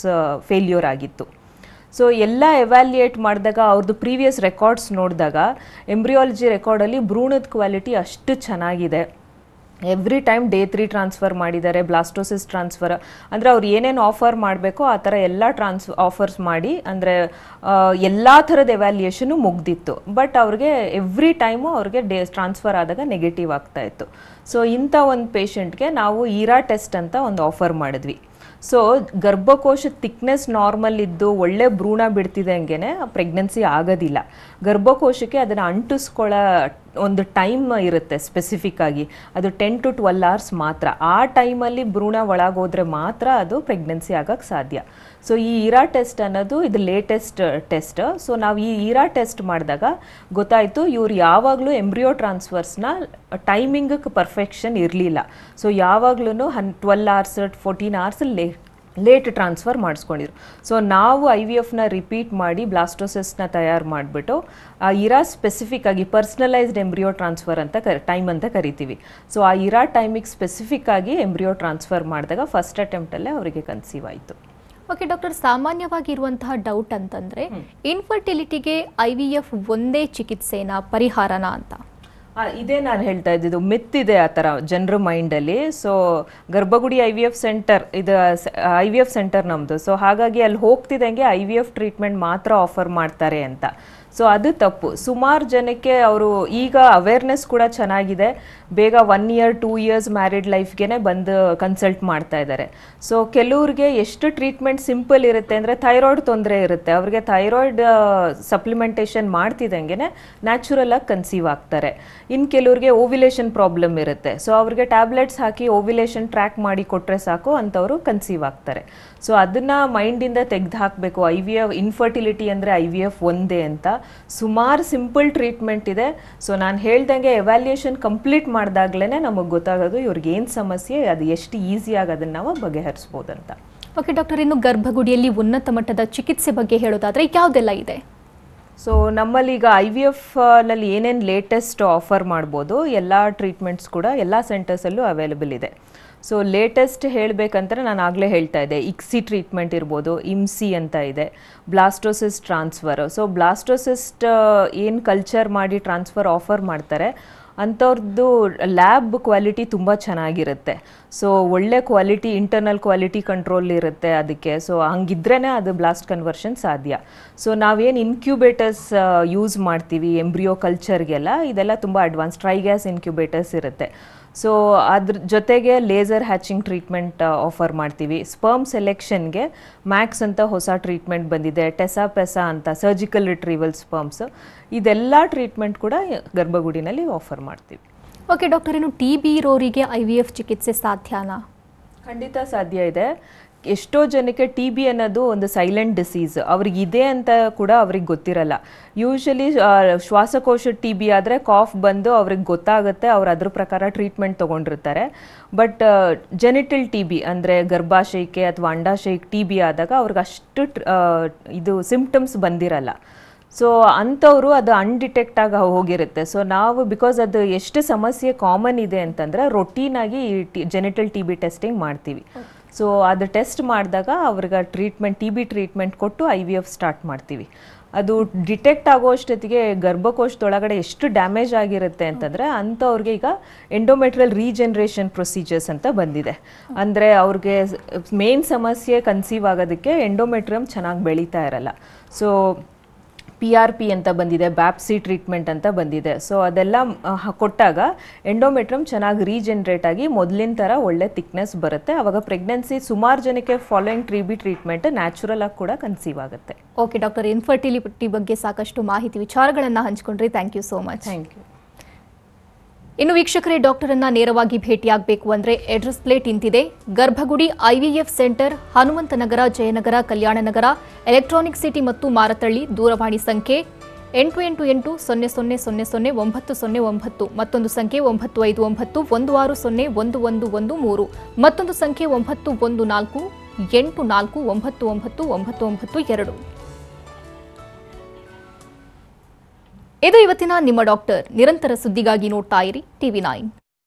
failure ಆಗಿತ್ತು. ಸೊ ಎಲ್ಲ ಎವ್ಯಾಲ್ಯೂಯೇಟ್ ಮಾಡಿದಾಗ ಅವ್ರದ್ದು ಪ್ರೀವಿಯಸ್ ರೆಕಾರ್ಡ್ಸ್ ನೋಡಿದಾಗ ಎಂಬ್ರಿಯಾಲಜಿ ರೆಕಾರ್ಡಲ್ಲಿ ಭ್ರೂಣದ ಕ್ವಾಲಿಟಿ ಅಷ್ಟು ಚೆನ್ನಾಗಿದೆ. ಎವ್ರಿ ಟೈಮ್ Day 3 ಟ್ರಾನ್ಸ್ಫರ್ ಮಾಡಿದ್ದಾರೆ, ಬ್ಲಾಸ್ಟೋಸಿಸ್ ಟ್ರಾನ್ಸ್ಫರ್ ಅಂದರೆ ಅವ್ರು ಏನೇನು ಆಫರ್ ಮಾಡಬೇಕೋ ಆ ಥರ ಎಲ್ಲ ಆಫರ್ಸ್ ಮಾಡಿ, ಅಂದರೆ ಎಲ್ಲ ಥರದ ಎವ್ಯಾಲ್ಯೂಯೇಷನು ಮುಗ್ದಿತ್ತು. ಬಟ್ ಅವ್ರಿಗೆ ಎವ್ರಿ ಟೈಮು ಅವ್ರಿಗೆ ಟ್ರಾನ್ಸ್ಫರ್ ಆದಾಗ ನೆಗೆಟಿವ್ ಆಗ್ತಾಯಿತ್ತು. ಸೊ ಇಂಥ ಒಂದು ಪೇಷಂಟ್ಗೆ ನಾವು ಈರಾ ಟೆಸ್ಟ್ ಅಂತ ಒಂದು ಆಫರ್ ಮಾಡಿದ್ವಿ. ಸೊ ಗರ್ಭಕೋಶದ ಥಿಕ್ನೆಸ್ ನಾರ್ಮಲ್ ಇದ್ದು ಒಳ್ಳೆ ಭ್ರೂಣ ಬಿಡ್ತಿದ್ದಂಗೆ ಪ್ರೆಗ್ನೆನ್ಸಿ ಆಗೋದಿಲ್ಲ. ಗರ್ಭಕೋಶಕ್ಕೆ ಅದನ್ನು ಅಂಟಿಸ್ಕೊಳ್ಳೋ ಒಂದು ಟೈಮ್ ಇರುತ್ತೆ ಸ್ಪೆಸಿಫಿಕ್ ಆಗಿ, ಅದು 10 to 12 hours ಮಾತ್ರ. ಆ ಟೈಮಲ್ಲಿ ಭ್ರೂಣ ಒಳಗೋದ್ರೆ ಮಾತ್ರ ಅದು ಪ್ರೆಗ್ನೆನ್ಸಿ ಆಗೋಕ್ಕೆ ಸಾಧ್ಯ. ಸೊ ಈ ಈರಾ ಟೆಸ್ಟ್ ಅನ್ನೋದು ಇದು ಲೇಟೆಸ್ಟ್ ಟೆಸ್ಟ್. ಸೊ ನಾವು ಈ ಈರಾ ಟೆಸ್ಟ್ ಮಾಡಿದಾಗ ಗೊತ್ತಾಯಿತು ಇವ್ರು ಯಾವಾಗಲೂ ಎಂಬ್ರಿಯೋ ಟ್ರಾನ್ಸ್ಫರ್ಸ್ನ ಟೈಮಿಂಗಕ್ಕೆ ಪರ್ಫೆಕ್ಷನ್ ಇರಲಿಲ್ಲ. ಸೊ ಯಾವಾಗ್ಲೂ 12 hours 14 hours ಲೇಟ್ ಟ್ರಾನ್ಸ್ಫರ್ ಮಾಡಿಸ್ಕೊಂಡಿದ್ರು. ಸೊ ನಾವು IVFನ ರಿಪೀಟ್ ಮಾಡಿ ಬ್ಲಾಸ್ಟೋಸಿಸ್ನ ತಯಾರು ಮಾಡಿಬಿಟ್ಟು ಆ ಇರಾ ಸ್ಪೆಸಿಫಿಕ್ ಆಗಿ ಪರ್ಸ್ನಲೈಸ್ಡ್ ಎಂಬ್ರಿಯೋ ಟ್ರಾನ್ಸ್ಫರ್ ಅಂತ ಟೈಮ್ ಅಂತ ಕರಿತೀವಿ. ಸೊ ಆ ಇರಾ ಟೈಮಿಗೆ ಸ್ಪೆಸಿಫಿಕ್ ಆಗಿ ಎಂಬ್ರಿಯೋ ಟ್ರಾನ್ಸ್ಫರ್ ಮಾಡಿದಾಗ ಫಸ್ಟ್ ಅಟೆಂಪ್ಟಲ್ಲೇ ಅವರಿಗೆ ಕನ್ಸೀವ್ ಆಯಿತು. ಓಕೆ ಡಾಕ್ಟರ್, ಸಾಮಾನ್ಯವಾಗಿರುವಂತಹ ಡೌಟ್ ಅಂತಂದರೆ ಇನ್ಫರ್ಟಿಲಿಟಿಗೆ IVF ಒಂದೇ ಚಿಕಿತ್ಸೆನಾ, ಪರಿಹಾರನಾ ಅಂತ? ಇದೇ ನಾನು ಹೇಳ್ತಾ ಇದ್ದಿದ್ದು, ಮಿತ್ ಇದೆ ಆ ಥರ ಜನರ ಮೈಂಡಲ್ಲಿ. ಸೊ ಗರ್ಭಗುಡಿ IVF ಸೆಂಟರ್, ಇದು IVF ಸೆಂಟರ್ ನಮ್ಮದು. ಸೊ ಹಾಗಾಗಿ ಅಲ್ಲಿ ಹೋಗ್ತಿದ್ದಂಗೆ IVF ಟ್ರೀಟ್ಮೆಂಟ್ ಮಾತ್ರ ಆಫರ್ ಮಾಡ್ತಾರೆ ಅಂತ. ಸೊ ಅದು ತಪ್ಪು. ಸುಮಾರು ಜನಕ್ಕೆ ಅವರು ಈಗ ಅವೇರ್ನೆಸ್ ಕೂಡ ಚೆನ್ನಾಗಿದೆ, ಬೇಗ 1 year 2 years ಮ್ಯಾರಿಡ್ ಲೈಫ್ಗೆ ಬಂದು ಕನ್ಸಲ್ಟ್ ಮಾಡ್ತಾ ಇದ್ದಾರೆ. ಸೊ ಕೆಲವ್ರಿಗೆ ಎಷ್ಟು ಟ್ರೀಟ್ಮೆಂಟ್ ಸಿಂಪಲ್ ಇರುತ್ತೆ ಅಂದರೆ ಥೈರಾಯ್ಡ್ ತೊಂದರೆ ಇರುತ್ತೆ, ಅವ್ರಿಗೆ ಥೈರಾಯ್ಡ್ ಸಪ್ಲಿಮೆಂಟೇಷನ್ ಮಾಡ್ತಿದ್ದಂಗೆ ನ್ಯಾಚುರಲಾಗಿ ಕನ್ಸೀವ್ ಆಗ್ತಾರೆ. ಇನ್ನು ಕೆಲವ್ರಿಗೆ ಓವ್ಯುಲೇಷನ್ ಪ್ರಾಬ್ಲಮ್ ಇರುತ್ತೆ, ಸೊ ಅವ್ರಿಗೆ ಟ್ಯಾಬ್ಲೆಟ್ಸ್ ಹಾಕಿ ಓವ್ಯುಲೇಷನ್ ಟ್ರ್ಯಾಕ್ ಮಾಡಿ ಕೊಟ್ಟರೆ ಸಾಕು ಅಂಥವರು ಕನ್ಸೀವ್ ಆಗ್ತಾರೆ. ಸೊ ಅದನ್ನು ಮೈಂಡಿಂದ ತೆಗೆದು ಹಾಕಬೇಕು. IVF ಇನ್ಫರ್ಟಿಲಿಟಿ ಅಂದರೆ IVF ಒಂದೇ ಅಂತ ಸುಮಾರು ಸಿಂಪಲ್ ಟ್ರೀಟ್ಮೆಂಟ್ ಇದೆ. ಸೊ ನಾನು ಹೇಳ್ದಂಗೆ ಎವ್ಯಾಲ್ಯೂಯೇಷನ್ ಕಂಪ್ಲೀಟ್ ಮಾಡಿದಾಗ್ಲೇ ನಮಗೆ ಗೊತ್ತಾಗೋದು ಇವ್ರಿಗೆ ಏನು ಸಮಸ್ಯೆ, ಅದು ಎಷ್ಟು ಈಸಿಯಾಗಿ ಅದನ್ನು ನಾವು ಬಗೆಹರಿಸ್ಬೋದಂತ. ಓಕೆ ಡಾಕ್ಟರ್, ಇನ್ನು ಗರ್ಭಗುಡಿಯಲ್ಲಿ ಉನ್ನತ ಮಟ್ಟದ ಚಿಕಿತ್ಸೆ ಬಗ್ಗೆ ಹೇಳೋದಾದರೆ ಯಾವುದೆಲ್ಲ ಇದೆ? ಸೊ ನಮ್ಮಲ್ಲಿ ಈಗ IVFನಲ್ಲಿ ಏನೇನು ಲೇಟೆಸ್ಟ್ ಆಫರ್ ಮಾಡ್ಬೋದು, ಎಲ್ಲ ಟ್ರೀಟ್ಮೆಂಟ್ಸ್ ಕೂಡ ಎಲ್ಲ ಸೆಂಟರ್ಸಲ್ಲೂ ಅವೈಲೇಬಲ್ ಇದೆ. ಸೊ ಲೇಟೆಸ್ಟ್ ಹೇಳಬೇಕಂದ್ರೆ ನಾನು ಆಗಲೇ ಹೇಳ್ತಾ ಇದ್ದೆ, ಇಕ್ಸಿ ಟ್ರೀಟ್ಮೆಂಟ್ ಇರ್ಬೋದು, ಇಮ್ಸಿ ಅಂತ ಇದೆ, ಬ್ಲಾಸ್ಟೋಸಿಸ್ ಟ್ರಾನ್ಸ್ಫರ್. ಸೊ ಬ್ಲಾಸ್ಟೋಸಿಸ್ಟ್ ಏನು ಕಲ್ಚರ್ ಮಾಡಿ ಟ್ರಾನ್ಸ್ಫರ್ ಆಫರ್ ಮಾಡ್ತಾರೆ ಅಂಥವ್ರದ್ದು ಲ್ಯಾಬ್ ಕ್ವಾಲಿಟಿ ತುಂಬ ಚೆನ್ನಾಗಿರುತ್ತೆ. ಸೊ ಒಳ್ಳೆ ಕ್ವಾಲಿಟಿ, ಇಂಟರ್ನಲ್ ಕ್ವಾಲಿಟಿ ಕಂಟ್ರೋಲ್ ಇರುತ್ತೆ ಅದಕ್ಕೆ. ಸೊ ಹಂಗಿದ್ರೇ ಅದು ಬ್ಲಾಸ್ಟ್ ಕನ್ವರ್ಷನ್ ಸಾಧ್ಯ. ಸೊ ನಾವೇನು ಇನ್ಕ್ಯುಬೇಟರ್ಸ್ ಯೂಸ್ ಮಾಡ್ತೀವಿ ಎಂಬ್ರಿಯೋ ಕಲ್ಚರ್ಗೆಲ್ಲ, ಇದೆಲ್ಲ ತುಂಬ ಅಡ್ವಾನ್ಸ್ ಟ್ರೈಗ್ಯಾಸ್ ಇನ್ಕ್ಯುಬೇಟರ್ಸ್ ಇರುತ್ತೆ. ಸೊ ಅದ್ರ ಜೊತೆಗೆ ಲೇಸರ್ ಹ್ಯಾಚಿಂಗ್ ಟ್ರೀಟ್ಮೆಂಟ್ ಆಫರ್ ಮಾಡ್ತೀವಿ. ಸ್ಪರ್ಮ್ ಸೆಲೆಕ್ಷನ್ಗೆ ಮ್ಯಾಕ್ಸ್ ಅಂತ ಹೊಸ ಟ್ರೀಟ್ಮೆಂಟ್ ಬಂದಿದೆ, ಟೆಸಾ ಅಂತ ಸರ್ಜಿಕಲ್ ರಿಟ್ರೀವಲ್ ಸ್ಪರ್ಮ್ಸ್. ಇದೆಲ್ಲ ಟ್ರೀಟ್ಮೆಂಟ್ ಕೂಡ ಗರ್ಭಗುಡಿನಲ್ಲಿ ಆಫರ್ ಮಾಡ್ತೀವಿ. ಓಕೆ ಡಾಕ್ಟರ್, ಇನ್ನು TB ಇರೋರಿಗೆ IVF ಚಿಕಿತ್ಸೆ ಸಾಧ್ಯನಾ? ಖಂಡಿತ ಸಾಧ್ಯ ಇದೆ. ಎಷ್ಟೋ ಜನಕ್ಕೆ TB ಅನ್ನೋದು ಒಂದು ಸೈಲೆಂಟ್ ಡಿಸೀಸ್, ಅವ್ರಿಗೆ ಇದೆ ಅಂತ ಕೂಡ ಅವ್ರಿಗೆ ಗೊತ್ತಿರಲ್ಲ. ಯೂಶಲಿ ಶ್ವಾಸಕೋಶ TB ಆದರೆ ಕಾಫ್ ಬಂದು ಅವ್ರಿಗೆ ಗೊತ್ತಾಗುತ್ತೆ, ಅವ್ರು ಅದ್ರ ಪ್ರಕಾರ ಟ್ರೀಟ್ಮೆಂಟ್ ತೊಗೊಂಡಿರ್ತಾರೆ. ಬಟ್ ಜೆನಿಟಲ್ TB ಅಂದರೆ ಗರ್ಭಾಶಯಕ್ಕೆ ಅಥವಾ ಅಂಡಾಶಯಕ್ಕೆ TB ಆದಾಗ ಅವ್ರಿಗೆ ಅಷ್ಟು ಇದು ಸಿಂಪ್ಟಮ್ಸ್ ಬಂದಿರಲ್ಲ. ಸೊ ಅಂಥವರು ಅದು ಅನ್ಡಿಟೆಕ್ಟ್ ಆಗಿ ಹೋಗಿರುತ್ತೆ. ಸೊ ನಾವು ಬಿಕಾಸ್ ಅದು ಎಷ್ಟು ಸಮಸ್ಯೆ ಕಾಮನ್ ಇದೆ ಅಂತಂದರೆ ರೊಟೀನಾಗಿ ಜೆನಿಟಲ್ TB ಟೆಸ್ಟಿಂಗ್ ಮಾಡ್ತೀವಿ. ಸೊ ಅದು ಟೆಸ್ಟ್ ಮಾಡಿದಾಗ ಅವ್ರಿಗೆ TB ಟ್ರೀಟ್ಮೆಂಟ್ ಕೊಟ್ಟು IVF ಸ್ಟಾರ್ಟ್ ಮಾಡ್ತೀವಿ. ಅದು ಡಿಟೆಕ್ಟ್ ಆಗೋಷ್ಟೊತ್ತಿಗೆ ಗರ್ಭಕೋಶದೊಳಗಡೆ ಎಷ್ಟು ಡ್ಯಾಮೇಜ್ ಆಗಿರುತ್ತೆ ಅಂತಂದರೆ ಅಂಥವ್ರಿಗೆ ಈಗ ಎಂಡೋಮೆಟ್ರಿಯಲ್ ರೀಜೆನ್ರೇಷನ್ ಪ್ರೊಸೀಜರ್ಸ್ ಅಂತ ಬಂದಿದೆ. ಅಂದರೆ ಅವ್ರಿಗೆ ಮೇನ್ ಸಮಸ್ಯೆ ಕನ್ಸೀವ್ ಆಗೋದಕ್ಕೆ ಎಂಡೋಮೆಟ್ರಿಯಮ್ ಚೆನ್ನಾಗಿ ಬೆಳೀತಾ ಇರಲ್ಲ. ಸೊ PRP ಅಂತ ಬಂದಿದೆ, ಬ್ಯಾಪ್ಸಿ ಟ್ರೀಟ್ಮೆಂಟ್ ಅಂತ ಬಂದಿದೆ. ಸೊ ಅದೆಲ್ಲ ಕೊಟ್ಟಾಗ ಎಂಡೋಮೆಟ್ರಿಯಮ್ ಚೆನ್ನಾಗಿ ರೀಜೆನ್ರೇಟ್ ಆಗಿ ಮೊದಲಿನ ಥರ ಒಳ್ಳೆ ಥಿಕ್ನೆಸ್ ಬರುತ್ತೆ. ಆವಾಗ ಪ್ರೆಗ್ನೆನ್ಸಿ ಸುಮಾರು ಜನಕ್ಕೆ ಫಾಲೋಯಿಂಗ್ TB ಟ್ರೀಟ್ಮೆಂಟ್ ನ್ಯಾಚುರಲ್ ಆಗಿ ಕೂಡ ಕನ್ಸೀವ್ ಆಗುತ್ತೆ. ಓಕೆ ಡಾಕ್ಟರ್, ಇನ್ಫರ್ಟಿಲಿಟಿ ಬಗ್ಗೆ ಸಾಕಷ್ಟು ಮಾಹಿತಿ ವಿಚಾರಗಳನ್ನು ಹಂಚಿಕೊಂಡ್ರಿ. Thank you so much. Thank you. ಇನ್ನು ವೀಕ್ಷಕರೇ, ಡಾಕ್ಟರನ್ನ ನೇರವಾಗಿ ಭೇಟಿಯಾಗಬೇಕು ಅಂದರೆ ಅಡ್ರೆಸ್ ಪ್ಲೇಟ್ ಇಂತಿದೆ. Garbhagudi IVF centre, Hanumanthanagar, Jayanagar, Kalyananagar, Electronic City ಮತ್ತು ಮಾರತಳ್ಳಿ. ದೂರವಾಣಿ ಸಂಖ್ಯೆ 8800000909, ಮತ್ತೊಂದು ಸಂಖ್ಯೆ 9591601113, ಮತ್ತೊಂದು ಸಂಖ್ಯೆ 9148499992. ಇದು ಇವತ್ತಿನ ನಿಮ್ಮ ಡಾಕ್ಟರ್. ನಿರಂತರ ಸುದ್ದಿಗಾಗಿ ನೋಡ್ತಾ ಇರಿ TV9.